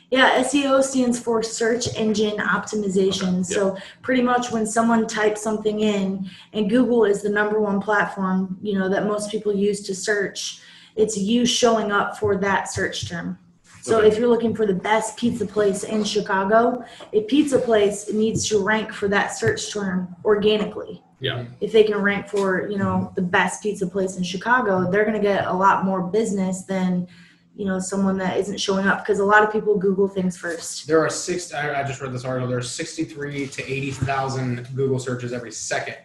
Yeah, SEO stands for search engine optimization. So pretty much when someone types something in, and Google is the #1 platform, you know, that most people use to search, it's you showing up for that search term. So if you're looking for the best pizza place in Chicago, a pizza place needs to rank for that search term organically. Yeah. If they can rank for, you know, the best pizza place in Chicago, they're going to get a lot more business than, you know, someone that isn't showing up, because a lot of people Google things first. There are I just read this article. There are 63 to 80,000 Google searches every second,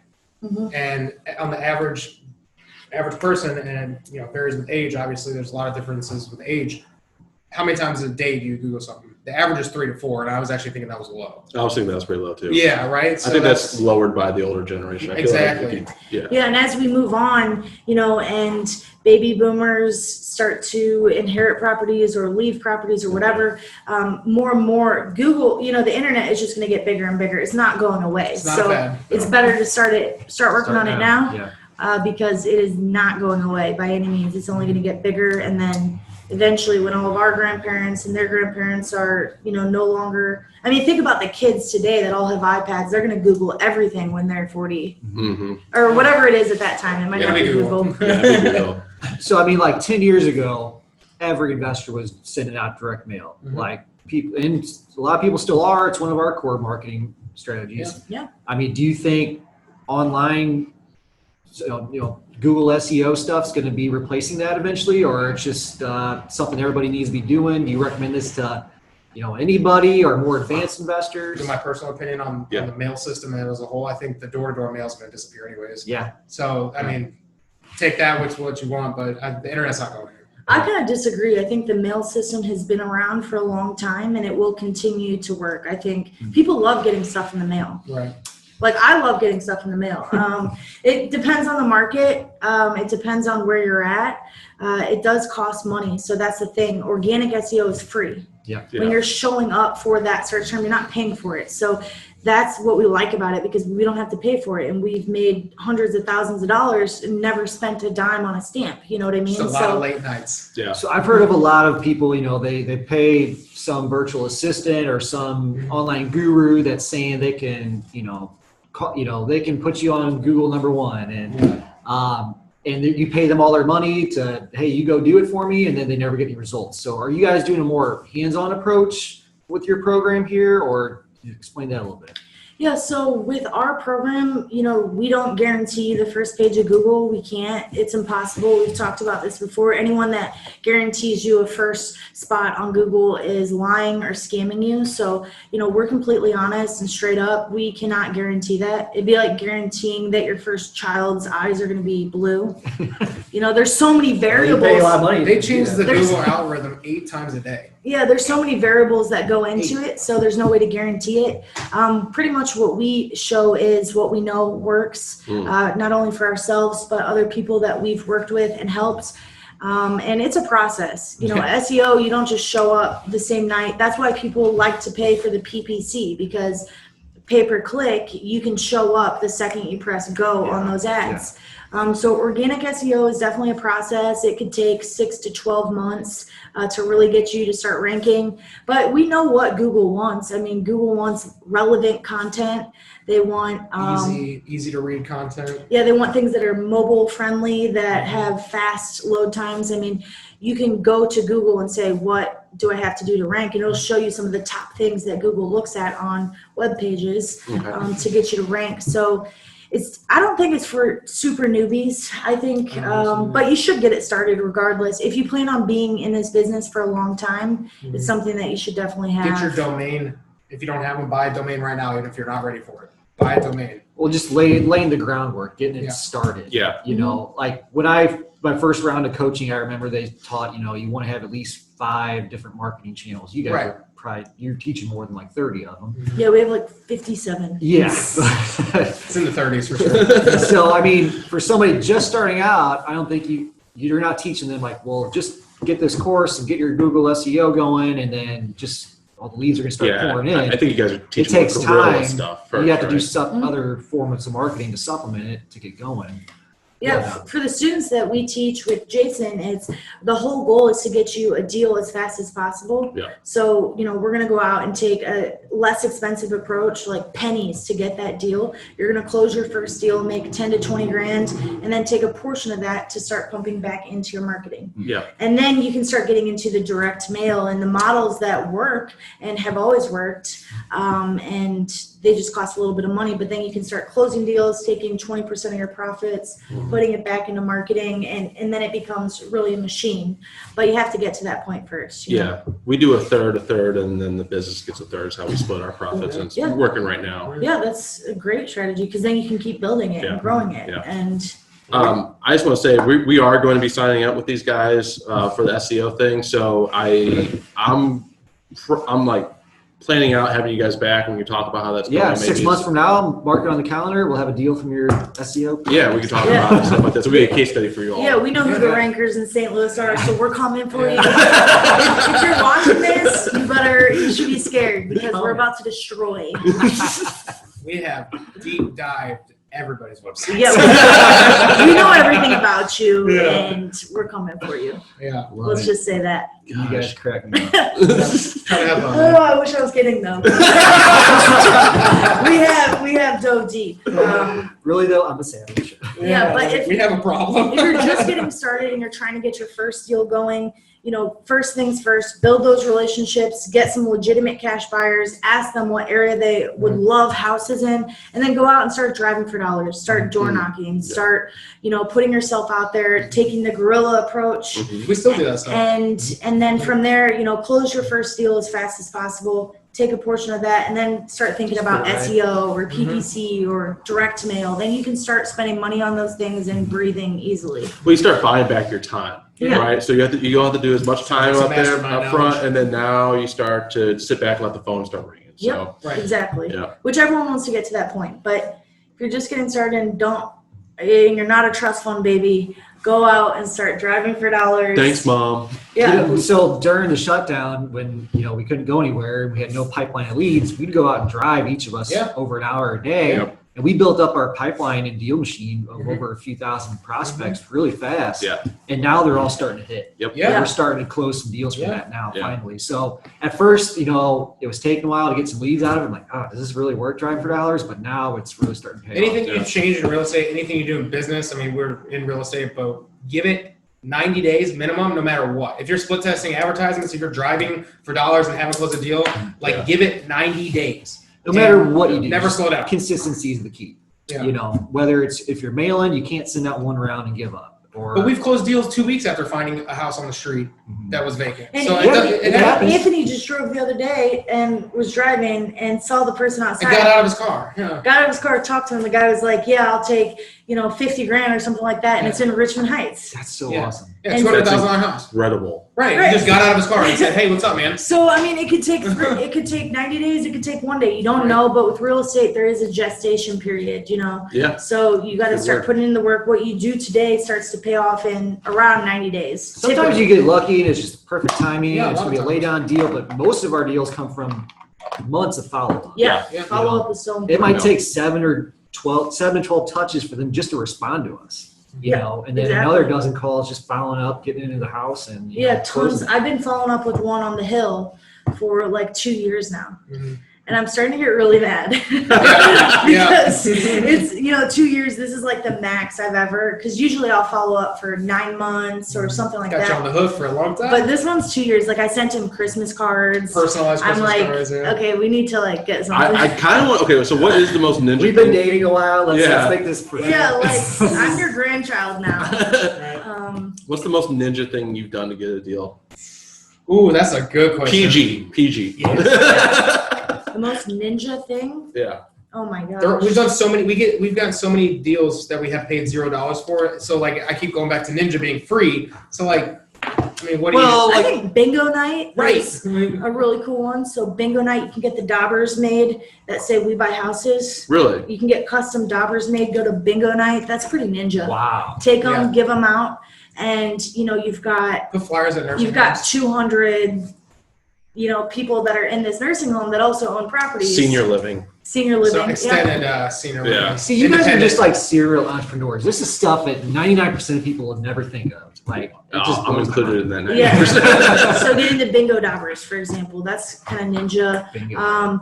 and on the average person, and you know, varies with age. Obviously, there's a lot of differences with age. How many times a day do you Google something? The average is 3 to 4, and I was actually thinking that was low. I was thinking that was pretty low too. Yeah, right. So I think that's lowered by the older generation. I feel Exactly. Like Yeah, and as we move on, you know, and baby boomers start to inherit properties or leave properties or whatever, more and more Google, you know, the internet is just going to get bigger and bigger. It's not going away. It's not bad. It's better to start working on it now. Yeah. because it is not going away by any means. It's only going to get bigger, and then eventually when all of our grandparents and their grandparents are, no longer, I mean, think about the kids today that all have iPads. They're going to Google everything when they're 40 or whatever it is at that time. It might not be Google. So, I mean, like 10 years ago, every investor was sending out direct mail. Like people, and a lot of people still are. It's one of our core marketing strategies. Yeah. I mean, do you think online, Google SEO stuff's going to be replacing that eventually, or it's just something everybody needs to be doing? Do you recommend this to, anybody or more advanced investors? In my personal opinion on the mail system as a whole, I think the door-to-door mail is going to disappear anyways. Yeah. So, I mean, take that with what you want, but the internet's not going anywhere. I kind of disagree. I think the mail system has been around for a long time, and it will continue to work. I think people love getting stuff in the mail. Right. Like, I love getting stuff in the mail. It depends on the market. It depends on where you're at. It does cost money. So that's the thing. Organic SEO is free. Yeah. When you're showing up for that search term, you're not paying for it. So that's what we like about it, because we don't have to pay for it. And we've made hundreds of thousands of dollars and never spent a dime on a stamp. You know what I mean? Just a lot of late nights. Yeah. So I've heard of a lot of people, they pay some virtual assistant or some online guru that's saying they can, they can put you on Google #1, and you pay them all their money to, hey, you go do it for me, and then they never get any results. So are you guys doing a more hands-on approach with your program here, or explain that a little bit? Yeah, so with our program, we don't guarantee the first page of Google. We can't. It's impossible. We've talked about this before. Anyone that guarantees you a first spot on Google is lying or scamming you. So, we're completely honest and straight up. We cannot guarantee that. It'd be like guaranteeing that your first child's eyes are going to be blue. There's so many variables. You pay a lot of money. They change the Google algorithm 8 times a day. Yeah, there's so many variables that go into it, so there's no way to guarantee it. Pretty much what we show is what we know works, not only for ourselves, but other people that we've worked with and helped. And it's a process. SEO, you don't just show up the same night. That's why people like to pay for the PPC, because pay-per-click, you can show up the second you press go on those ads. So organic SEO is definitely a process. It could take 6 to 12 months to really get you to start ranking. But we know what Google wants. I mean, Google wants relevant content. They want easy to read content. Yeah, they want things that are mobile friendly, that have fast load times. I mean, you can go to Google and say, what do I have to do to rank? And it'll show you some of the top things that Google looks at on web pages to get you to rank. So I don't think it's for super newbies. I think, but you should get it started regardless. If you plan on being in this business for a long time, it's something that you should definitely have. Get your domain. If you don't have one, buy a domain right now, even if you're not ready for it. Buy a domain. Well, just laying the groundwork, getting it started. Yeah. Like when my first round of coaching, I remember they taught, you want to have at least 5 different marketing channels. You guys you're teaching more than like 30 of them. Yeah, we have like 57. Yeah. It's in the 30s for sure. So, I mean, for somebody just starting out, I don't think you're not teaching them like, well, just get this course and get your Google SEO going, and then just all the leads are going to start pouring in. I think you guys are teaching it takes time. Stuff first, you have to do some other forms of marketing to supplement it to get going. Yeah, for the students that we teach with Jason, it's the whole goal is to get you a deal as fast as possible. Yeah. So, we're going to go out and take a less expensive approach, like pennies to get that deal. You're going to close your first deal, make 10 to 20 grand, and then take a portion of that to start pumping back into your marketing. Yeah. And then you can start getting into the direct mail and the models that work and have always worked. And they just cost a little bit of money, but then you can start closing deals, taking 20% of your profits, putting it back into marketing, and then it becomes really a machine. But you have to get to that point first. We do a third, and then the business gets a third. Is how we split our profits, and it's working right now. Yeah, that's a great strategy, because then you can keep building it and growing it. Yeah. And I just want to say we are going to be signing up with these guys for the SEO thing. So I'm like planning out having you guys back and we can talk about how that's going. Yeah, 6 months from now, mark it on the calendar. We'll have a deal from your SEO. Yeah, we can talk about stuff like that. So we have a case study for you all. Yeah, we know who the rankers in St. Louis are, so we're coming for you. If you're watching this, you should be scared, because we're about to destroy. We have deep dived everybody's website. Yeah, we know everything about you, and we're coming for you. Yeah. Let's just say that. You guys crack me up. Try to have fun. Oh, I wish I was getting them. we have dove deep. Really though, I'm a savage. Yeah, but if we have a problem. if you're just getting started and you're trying to get your first deal going, first things first, build those relationships, get some legitimate cash buyers, ask them what area they would love houses in, and then go out and start driving for dollars, start door knocking, start, putting yourself out there, taking the guerrilla approach. We still do that stuff. And then from there, close your first deal as fast as possible. Take a portion of that and then start thinking about SEO or PPC or direct mail. Then you can start spending money on those things and breathing easily. Well, you start buying back your time, Yeah. right? So you don't have to do as much time It's a up there mastermind up front, knowledge. and then now you start to sit back and let the phone start ringing. So Yep, Right. exactly. Yeah. Which everyone wants to get to that point. But if you're just getting started and you're not a trust fund baby, go out and start driving for dollars. thanks, Mom. Yeah. So during the shutdown, when we couldn't go anywhere, we had no pipeline of leads. We'd go out and drive each of us over an hour a day, Yep. and we built up our pipeline and deal machine of over a few thousand prospects really fast. Yeah. And now they're all starting to hit. Yep. Yeah. We're starting to close some deals from that now, Yeah. finally. So at first, it was taking a while to get some leads out of it. I'm like, does this really work driving for dollars? But now it's really starting to pay Anything off. you change in real estate, anything you do in business, I mean, we're in real estate, but give it 90 days minimum, no matter what. If you're split testing advertisements, if you're driving for dollars and haven't closed a deal, give it 90 days. No matter what you do, Never slow down. consistency is the key. Yeah. Whether it's if you're mailing, you can't send out one round and give up. Or But we've closed deals 2 weeks after finding a house on the street that was vacant. And So it happens. Anthony just drove the other day and was driving and saw the person It outside. got out of his car. Yeah. Got out of his car, talked to him. The guy was like, "Yeah, I'll take $50,000 or something like that," and it's in Richmond Heights. that's so Yeah. awesome. Yeah, $200,000 house. Incredible. Right. Right. He just got out of his car and said, "Hey, what's up, man?" So I mean, it could take 90 days. It could take 1 day. You don't know, but with real estate, there is a gestation period. Yeah. So you got to Good start work. putting in the work. What you do today starts to pay off in around 90 days. Sometimes you get lucky and it's just perfect timing. Yeah, It's a going to lot be a of lay down deal, but most of our deals come from months of follow-up. Yeah. Yeah. Follow up is so important. It might take 7 to 12 touches for them just to respond to us. And then exactly. another dozen calls just following up, getting into the house and Yeah, tons. closing. I've been following up with one on the hill for like 2 years now. Mhm. And I'm starting to get really mad Yeah. because it's 2 years. This is like the max I've ever, because usually I'll follow up for 9 months or something like Got you on that. the hook for a long time. But this one's 2 years. Like I sent him Christmas cards. Personalized I'm Christmas like, cards. Yeah. okay, we need to like get something. I kind of want. Okay, so what is the most ninja? We've been thing? dating a while. Let's Yeah. make this. Yeah, like I'm your grandchild now. Right. What's the most ninja thing you've done to get a deal? Ooh, that's a good question. PG. The most ninja thing. Yeah. Oh my god. We've done so many. We've gotten so many deals that we have paid $0 for. So like, I keep going back to Ninja being free. So like, I mean, what do Well, I think bingo night you? Right. is a really cool one. So bingo night, you can get the daubers made that say "We buy houses." Really? You can get custom daubers made. Go to bingo night. That's pretty ninja. Wow. Take them, Yeah. give them out, and you've got Put flyers at nursing you've got homes. 200 people that are in this nursing home that also own properties. Senior living. Senior living. So extended senior Yeah. living. See, you guys are Independent. just like serial entrepreneurs. This is stuff that 99% of people would never think of. Like, it just I'm blows my included mind. in that. Yeah. 90%. So getting the bingo daubers, for example, that's kind of ninja. Bingo.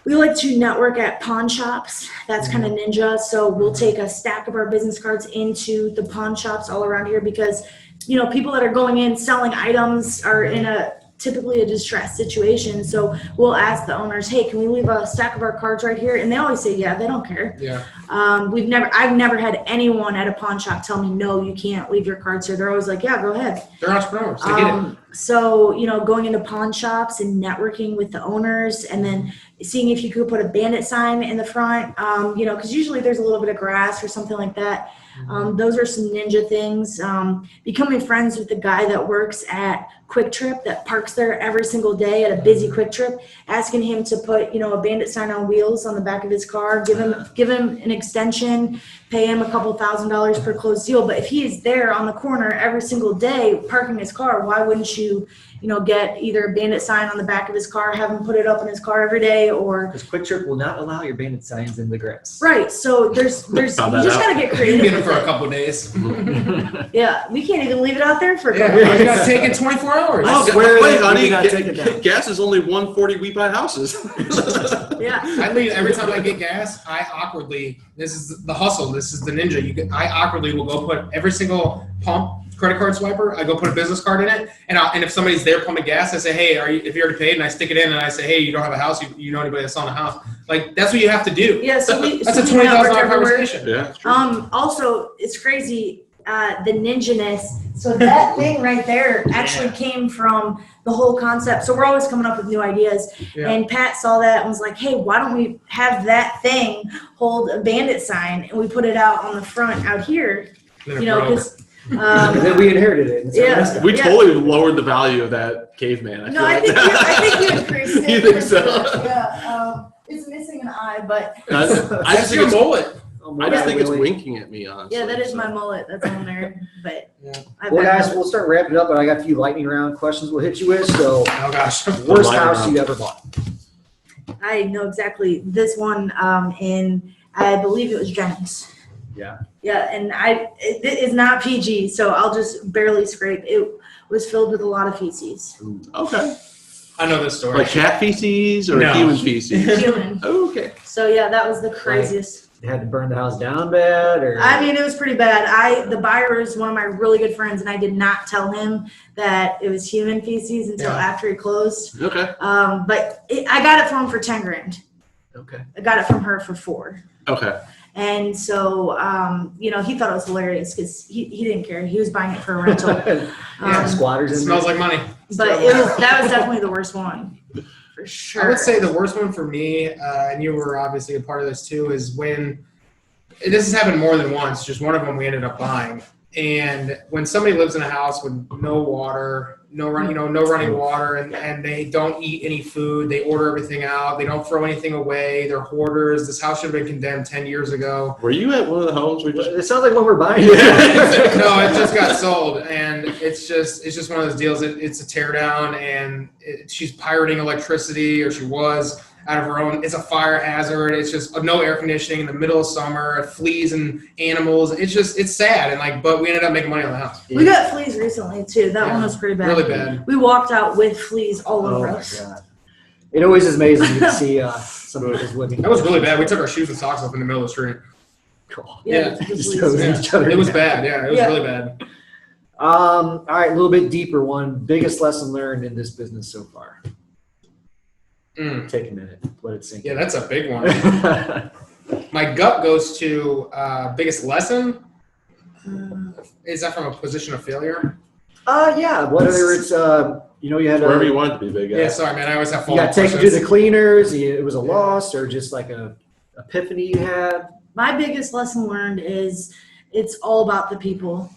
We like to network at pawn shops. That's kind of ninja. So we'll take a stack of our business cards into the pawn shops all around here because, people that are going in selling items are in typically a distressed situation. So we'll ask the owners, hey, can we leave a stack of our cards right here? And they always say, yeah, they don't care. Yeah. I've never had anyone at a pawn shop tell me, no, you can't leave your cards here. They're always like, yeah, go ahead. They're entrepreneurs. They get it. So, going into pawn shops and networking with the owners and then seeing if you could put a bandit sign in the front, because usually there's a little bit of grass or something like that. Those are some ninja things. Becoming friends with the guy that works at Quick Trip that parks there every single day at a busy Quick Trip, asking him to put, a bandit sign on wheels on the back of his car, give him an extension, pay him a couple $1,000s per closed deal. But if he is there on the corner every single day parking his car, why wouldn't you, get either a bandit sign on the back of his car, have him put it up in his car every day, or Because Quick Trip will not allow your bandit signs in the grass. right. So there's you just Found that gotta get You creative. can get them with for a it. couple of days. Yeah, we can't even leave it out there for a Yeah, couple you got to take it 24 hours. I swear wait, that honey, we did not take it down. gas is only 140. We buy houses. Yeah. I leave every time I get gas. I awkwardly, this is the hustle. This is the ninja. I awkwardly will go put every single pump credit card swiper. I go put a business card in it, and if somebody's there pumping gas, I say, hey, if you already paid, and I stick it in, and I say, hey, you don't have a house. You know anybody that's selling a house? Like that's what you have to do. Yeah. So That's a we network $20,000 everywhere. conversation. Yeah, it's true. Also, it's crazy, the ninja-ness. So that thing right there actually came from the whole concept. So we're always coming up with new ideas. Yeah. And Pat saw that and was like, hey, why don't we have that thing hold a bandit sign? And we put it out on the front out here, Then it broke. because And then we inherited it. And so Yeah. that's- We totally lowered the value of that caveman. no, I think you increased it. You think so? Yeah. It's missing an eye, but I just That's think your it's, mullet. I just think it's Willie. winking at me, honestly. yeah, that is so. my mullet that's on there. But Yeah. I've Well, got guys, mullet. we'll start wrapping it up, but I got a few lightning round questions we'll hit you with. So, Oh gosh. worst lightning house round. you ever bought? I know exactly this one, and I believe it was Jenny's. Yeah. Yeah, and it is not PG, so I'll just barely scrape. It was filled with a lot of feces. Okay. I know this story. Like cat feces or No. human feces? Human. Okay. So yeah, that was the craziest. You had to burn the house down bad, or I mean, it was pretty bad. The buyer is one of my really good friends, and I did not tell him that it was human feces until Yeah. after he closed. Okay. But I got it from him for 10 grand. okay. I got it from her for 4. Okay. And so, he thought it was hilarious because he didn't care. He was buying it for a rental. Yeah, Squatters It in smells there. like money. But that was definitely the worst one, for sure. I would say the worst one for me, and you were obviously a part of this too, is when this has happened more than once. Just one of them we ended up buying, and when somebody lives in a house with no water, no running water, and they don't eat any food, they order everything out, they don't throw anything away, they're hoarders. This house should have been condemned 10 years ago. Were you at one of the homes we just? It sounds like what we're buying. No, it just got sold, and it's just one of those deals. It's a teardown, and she's pirating electricity, or she was out of her own. It's a fire hazard. It's just no air conditioning in the middle of summer, fleas and animals. It's sad, and but we ended up making money on the house. We got fleas recently too. That one was pretty bad. Really bad. We walked out with fleas all Oh over my us. god! It always is amazing to see somebody who's living. That was really bad. We took our shoes and socks off in the middle of the street. cool. Yeah, the just fleas. goes- Yeah. Each other It was down. bad. Yeah, it was Yeah. really bad. All right, a little bit deeper one. Biggest lesson learned in this business so far. Take a minute. Let it sink. Yeah, that's a big one. in. My gut goes to biggest lesson. Mm. Is that from a position of failure? Yeah. Whether it's you had Wherever you a, want it to be, big guy. Yeah, sorry, man. I always have you follow-up got taken to questions. the cleaners. It was a loss, or just like a epiphany you had. My biggest lesson learned is it's all about the people.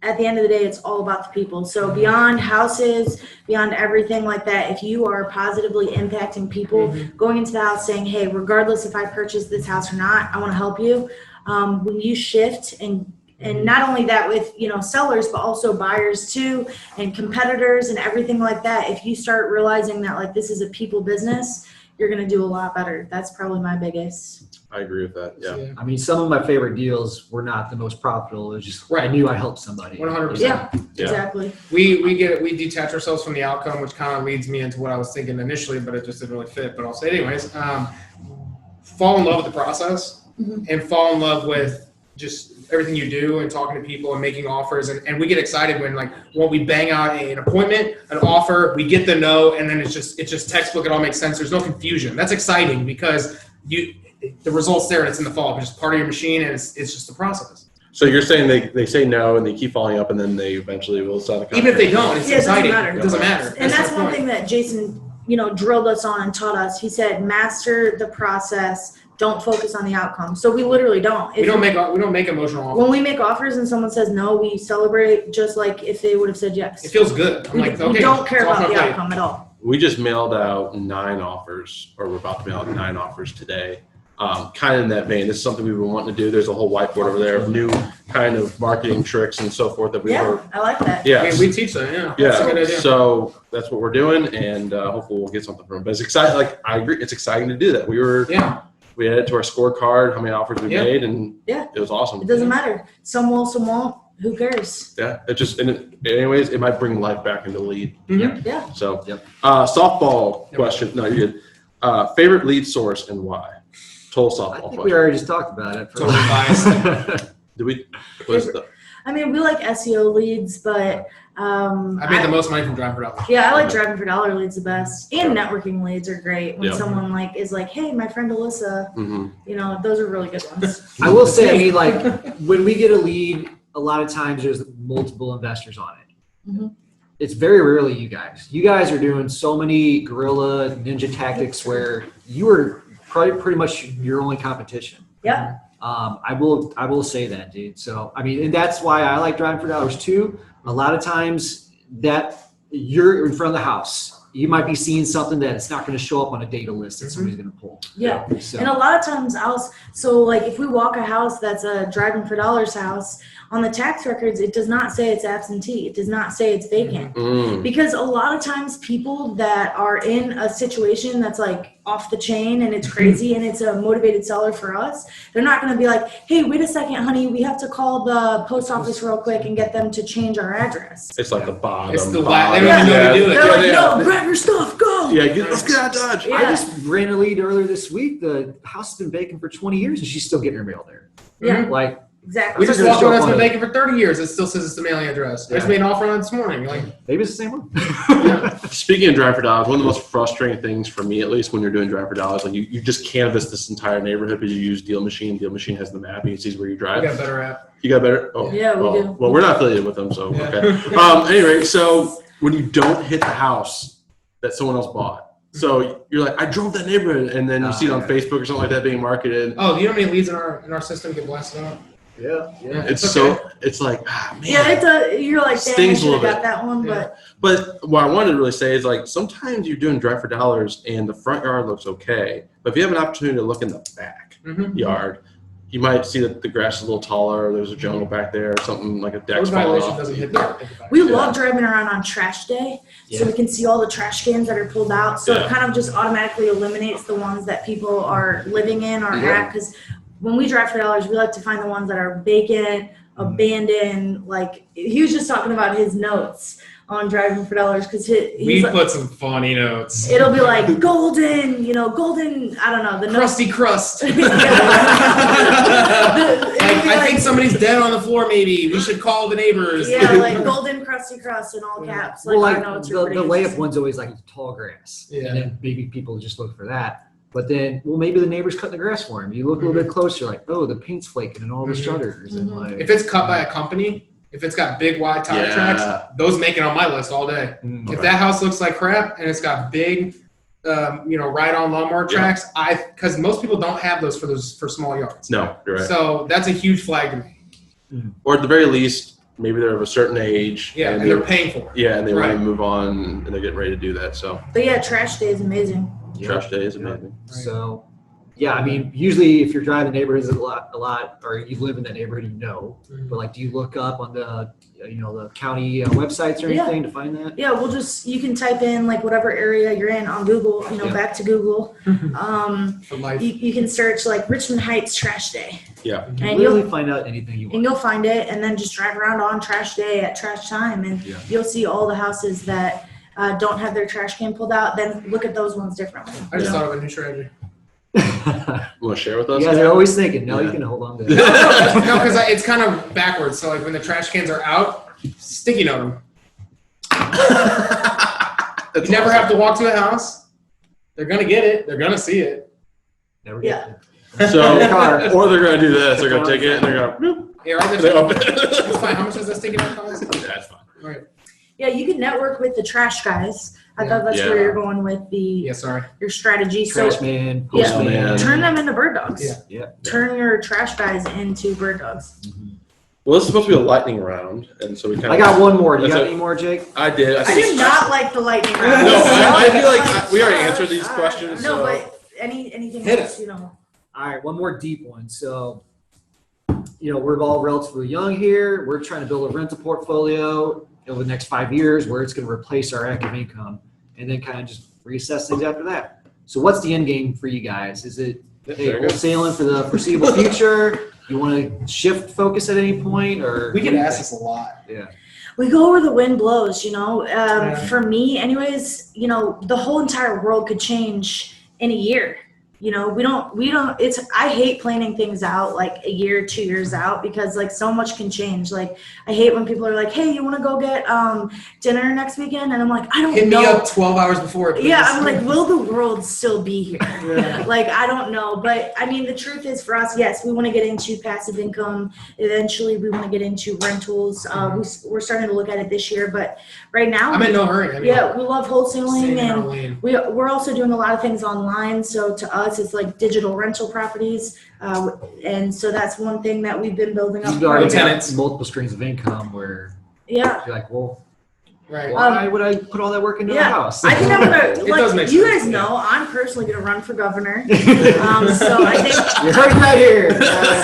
At the end of the day, it's all about the people. So beyond houses, beyond everything like that, if you are positively impacting people, going into the house saying, hey, regardless if I purchase this house or not, I want to help you. When you shift and not only that with, sellers, but also buyers too, and competitors and everything like that. If you start realizing that this is a people business, you're going to do a lot better. That's probably my biggest. I agree with that. Yeah. I mean, some of my favorite deals were not the most profitable. It was just I Right. knew I helped somebody. 100%. Yeah, Yeah. exactly. We detach ourselves from the outcome, which kind of leads me into what I was thinking initially, but it just didn't really fit. But I'll say it anyways. Fall in love with the process and fall in love with just everything you do and talking to people and making offers. And we get excited when we bang out an appointment, an offer, we get the no, and then it's just textbook. It all makes sense. There's no confusion. That's exciting because the result's there and it's in the fall. It's just part of your machine, and it's just the process. So you're saying they say no and they keep following up and then they eventually will sign the contract? Even if they don't, it's Yeah, it doesn't exciting. matter. It doesn't matter. And that's the one point. thing that Jason, drilled us on and taught us. He said, master the process. Don't focus on the outcome. So we literally don't. We don't make emotional offers. When we make offers and someone says no, we celebrate just like if they would have said yes. It feels good. I'm We, like, we okay, don't care it's off about my the plate. outcome at all. We just mailed out 9 offers, or we're about to mail out 9 offers today. kind of in that vein. This is something we've been wanting to do. There's a whole whiteboard over there of new kind of marketing tricks and so forth that we were. I like that. Yeah. I mean, we teach them. Yeah. Yeah. That's a good idea. So that's what we're doing, and hopefully we'll get something from it. But it's exciting. Like I agree, it's exciting to do that. We added to our scorecard how many offers we made, and it was awesome. It doesn't matter. Some will, some won't. Who cares? Yeah, anyways, it might bring life back into the lead. Mm-hmm. Yeah. So, softball question. No, you're good. Favorite lead source and why? Total softball I think question. we already just talked about it. Totally biased. Did we? What is the? I mean, we like SEO leads, but I made the most money from driving for dollars. yeah, I like driving for dollar leads the best, and networking leads are great. When Yeah. someone is like, "Hey, my friend Alyssa," those are really good ones. I will say, I mean, like when we get a lead, a lot of times there's multiple investors on it. Mhm. It's very rarely you guys. You guys are doing so many guerrilla ninja tactics where you are probably pretty much your only competition. Yeah. I will say that, dude. So, I mean, and that's why I like driving for dollars too. A lot of times that you're in front of the house, you might be seeing something that it's not going to show up on a data list that somebody's going to pull. Yeah. So, And a lot of times if we walk a house that's a driving for dollars house, on the tax records, it does not say it's absentee. It does not say it's vacant. Because a lot of times people that are in a situation that's like off the chain and it's crazy and it's a motivated seller for us, they're not going to be like, hey, wait a second, honey, we have to call the post office real quick and get them to change our address. It's like the bottom. It's the bottom. they don't even know how to do it. They're like, no, grab your stuff, go. Yeah, let's get out of Dodge. Yeah. I just ran a lead earlier this week. The house has been vacant for 20 years and she's still getting her mail there. Yeah. Like, Exactly. We just It's walked gonna one show that's been up on vacant for 30 years. It still says it's the mailing address. I just Yeah. made an offer on it this morning. Like, maybe it's the same one. Speaking of drive for dollars, one of the most frustrating things for me, at least when you're doing drive for dollars, like you just canvass this entire neighborhood because you use Deal Machine. Deal Machine has the map and it sees where you we drive. got a better app. You got better? Oh, Yeah, we do. Well, we're not affiliated with them, so Yeah. okay. Anyway, so when you don't hit the house that someone else bought, so you're like, I drove that neighborhood, and then you see it on Facebook or something like that being marketed. Oh, do you know how many leads in our system get blasted out? Yeah. It's like, man. Yeah, it does. You're like, dang, I Stings a should have little got that one, but But what I wanted to really say is like sometimes you're doing drive for dollars and the front yard looks okay, but if you have an opportunity to look in the back yard, you might see that the grass is a little taller, or there's a jungle back there, or something like a deck's Code falling violation off. doesn't hit that. we love driving around on trash day, so Yeah. we can see all the trash cans that are pulled out. So Yeah. it kind of just automatically eliminates the ones that people are living in or at. Because when we drive for dollars, we like to find the ones that are vacant, abandoned. Like he was just talking about his notes on driving for dollars because We he's like, put some funny notes. it'll be like golden, golden. I don't know the notes. Crusty crust. Like, I think somebody's dead on the floor. Maybe we should call the neighbors. yeah, like golden crusty crust in all caps. Like, Well, our like notes are the pretty layup interesting. one's always like tall grass. Yeah. And then maybe people just look for that. But then, well, maybe the neighbor's cutting the grass for him. You look a little bit closer, like, oh, the paint's flaking and all the shutters. And like, If it's cut by a company, if it's got big wide tire tracks, those make it on my list all day. If that house looks like crap and it's got big, ride-on lawnmower tracks, because most people don't have those for small yards. No, you're right. So that's a huge flag to me. Or at the very least, maybe they're of a certain age. Yeah, and they're paying for it. Yeah, and they want Right. to move on, and they're getting ready to do that. So But yeah, trash day is amazing. trash day is amazing. So, yeah, I mean, usually if you're driving neighborhoods a lot, or you live in that neighborhood, but like, do you look up on the, the county websites or Yeah. anything to find that? Yeah, you can type in like whatever area you're in on Google, back to Google. For life. You can search like Richmond Heights trash day Yeah. You can And literally you'll- find out anything you and want. you'll find it and then just drive around on trash day at trash time and you'll see all the houses that don't have their trash can pulled out. Then look at those ones differently. I just thought of a new strategy. You want to share with us? You guys are always thinking, no, Yeah. you can hold on to No, it. because it's kind of backwards. So like when the trash cans are out, sticky note them. That's You never awesome. have to walk to a house. They're gonna get it. They're gonna see it. Never Yeah. get it. So, or they're going to do this. They're going to take it and they're going to. Here, I'll They open it. That's fine. How much does that sticky note cost? That's fine. All right. Yeah, you can network with the trash guys. I thought that's Yeah. where you're going with Yeah, sorry. your strategy. So Trash man, Yeah. postman. turn them into bird dogs. Yeah. Yeah. Turn your trash guys into bird dogs. Well, this is supposed to be a lightning round, and so we kind of. I got one more. Do you That's got it. any more, Jake? I did. I do not like the lightning round. No, I feel like we already answered these questions. No, so. but anything Hit else, it. All right, one more deep one. So, we're all relatively young here. We're trying to build a rental portfolio over the next 5 years where it's going to replace our active income and then kind of just reassess things after that. So what's the end game for you guys? Is it wholesaling for the foreseeable future? You want to shift focus at any point? Or We get asked this a lot. Yeah. We go where the wind blows, For me, anyways, the whole entire world could change in a year. I hate planning things out like a year, 2 years out because like so much can change. Like I hate when people are like, hey, you want to go get dinner next weekend? And I'm like, I don't know. Hit me up 12 hours before. Please. Yeah, I'm like, will the world still be here? Yeah. Like, I don't know. But I mean, the truth is for us, yes, we want to get into passive income. Eventually, we want to get into rentals. We're starting to look at it this year. But right now, I'm in no hurry. We love wholesaling. And we're also doing a lot of things online. So to us, it's like digital rental properties. And so that's one thing that we've been building up. You've already got multiple streams of income where you're like, well, right. Why would I put all that work into the house? I think I'm gonna like you guys sense, know I'm personally gonna run for governor. So I think you're right here.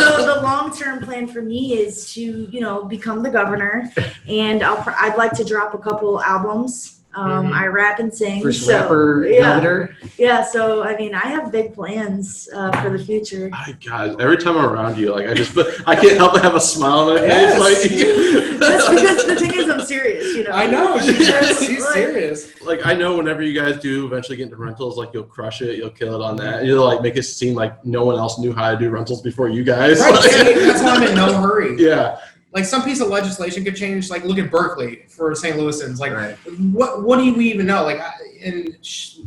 So the long-term plan for me is to become the governor, and I'd like to drop a couple albums. I rap and sing. First rapper, governor. Yeah. So I mean, I have big plans for the future. My God, every time I'm around you, like I can't help but have a smile on my face. Like, just because the thing is, I'm serious. I know she's serious. Like I know whenever you guys do eventually get into rentals, like you'll crush it, you'll kill it on that. You'll like make it seem like no one else knew how to do rentals before you guys. Right. That's why I'm in no hurry. Yeah. Like some piece of legislation could change. Like look at Berkeley for St. Louisans. Like what do we even know? Like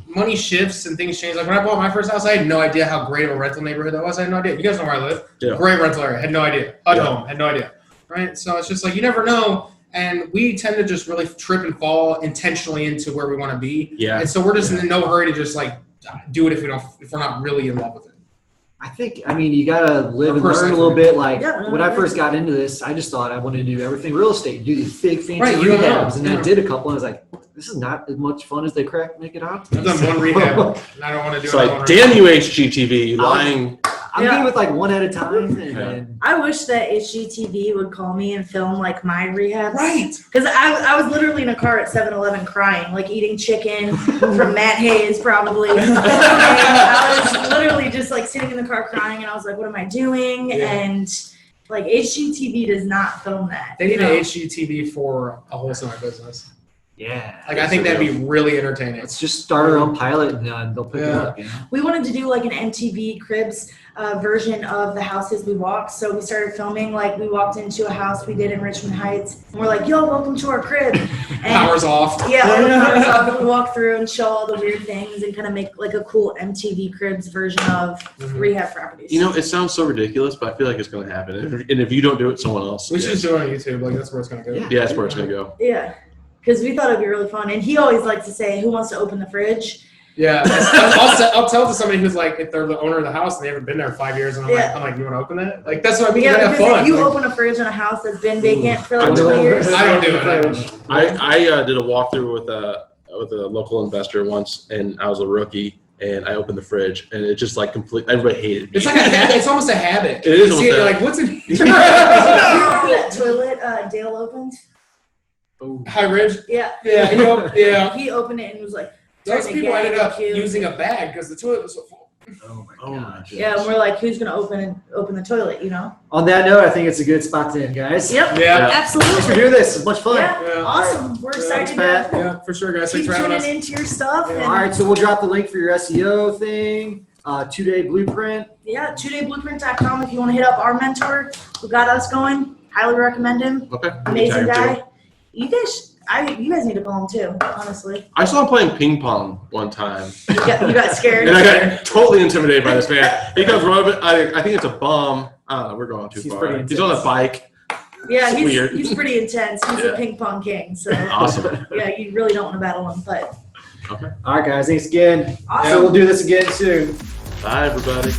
money shifts and things change. Like when I bought my first house, I had no idea how great of a rental neighborhood that was. I had no idea. You guys know where I live. Yeah. Great rental area. Had no idea. Home. Had no idea. Right. So it's just like you never know. And we tend to just really trip and fall intentionally into where we want to be. Yeah. And so we're just in no hurry to just like do it if we're not really in love with it. I mean, you gotta live and learn a little bit. Like when I first got into this, I just thought I wanted to do everything real estate, do these big fancy rehabs, and I did a couple. And I was like, this is not as much fun as they make it out. I've done one rehab, and I don't want to do it. So like, damn you, HGTV, lying. I'm good with like one at a time. And I wish that HGTV would call me and film like my rehabs. Right. Because I was literally in a car at 7-Eleven crying, like eating chicken from Matt Hayes probably. And I was literally just like sitting in the car crying, and I was like, what am I doing? Yeah. And like HGTV does not film that. They need an HGTV for a wholesaling business. Yeah. Like I think that'd be really entertaining. Let's just start our own pilot and they'll pick it up. We wanted to do like an MTV Cribs version of the houses we walked. So we started filming, like we walked into a house we did in Richmond Heights, and we're like, yo, welcome to our crib. And powers off. Yeah, powers off. And we walk through and show all the weird things and kind of make like a cool MTV Cribs version of rehab properties. It sounds so ridiculous, but I feel like it's going to happen. And if you don't do it, someone else. We should just do it on YouTube. Like that's where it's going to go. Yeah, that's where it's going to go. Yeah. Because we thought it'd be really fun, and he always likes to say, "Who wants to open the fridge?" Yeah, I'll tell to somebody who's like, if they're the owner of the house and they haven't been there in 5 years, and I'm like, you want to open it? Like that's what I mean. Yeah, you gotta have fun. If you open a fridge in a house that's been vacant for like 2 years, I don't do it. I did a walkthrough with a local investor once, and I was a rookie. And I opened the fridge, and it just like everybody hated me. It's like a habit. It's almost a habit. It is. See, like what's in that toilet Dale opened? High Ridge? Yeah. Yeah. He opened it and was like, those people ended up using a bag because the toilet was so full. Oh my gosh. Yeah, and we're like, who's gonna open the toilet? On that note, I think it's a good spot to end, guys. Yep. Yeah. Absolutely. Thanks for doing this. It's much fun. Yeah. Awesome. We're excited. Yeah, for sure, guys. Thanks for having us. Keep tuning into your stuff. All right, so we'll drop the link for your SEO thing. 2-day blueprint. Yeah, 2dayblueprint.com if you want to hit up our mentor who got us going. Highly recommend him. Okay. Amazing guy. You guys need to call him too, honestly. I saw him playing ping pong one time. You got scared. And I got totally intimidated by this man. He comes running. I think it's a bomb. I don't know. We're going too far. He's on a bike. Yeah, he's pretty intense. He's a ping pong king. So awesome. Yeah, you really don't want to battle him, but. Okay. All right, guys. Thanks again. Awesome. So we'll do this again soon. Bye, everybody.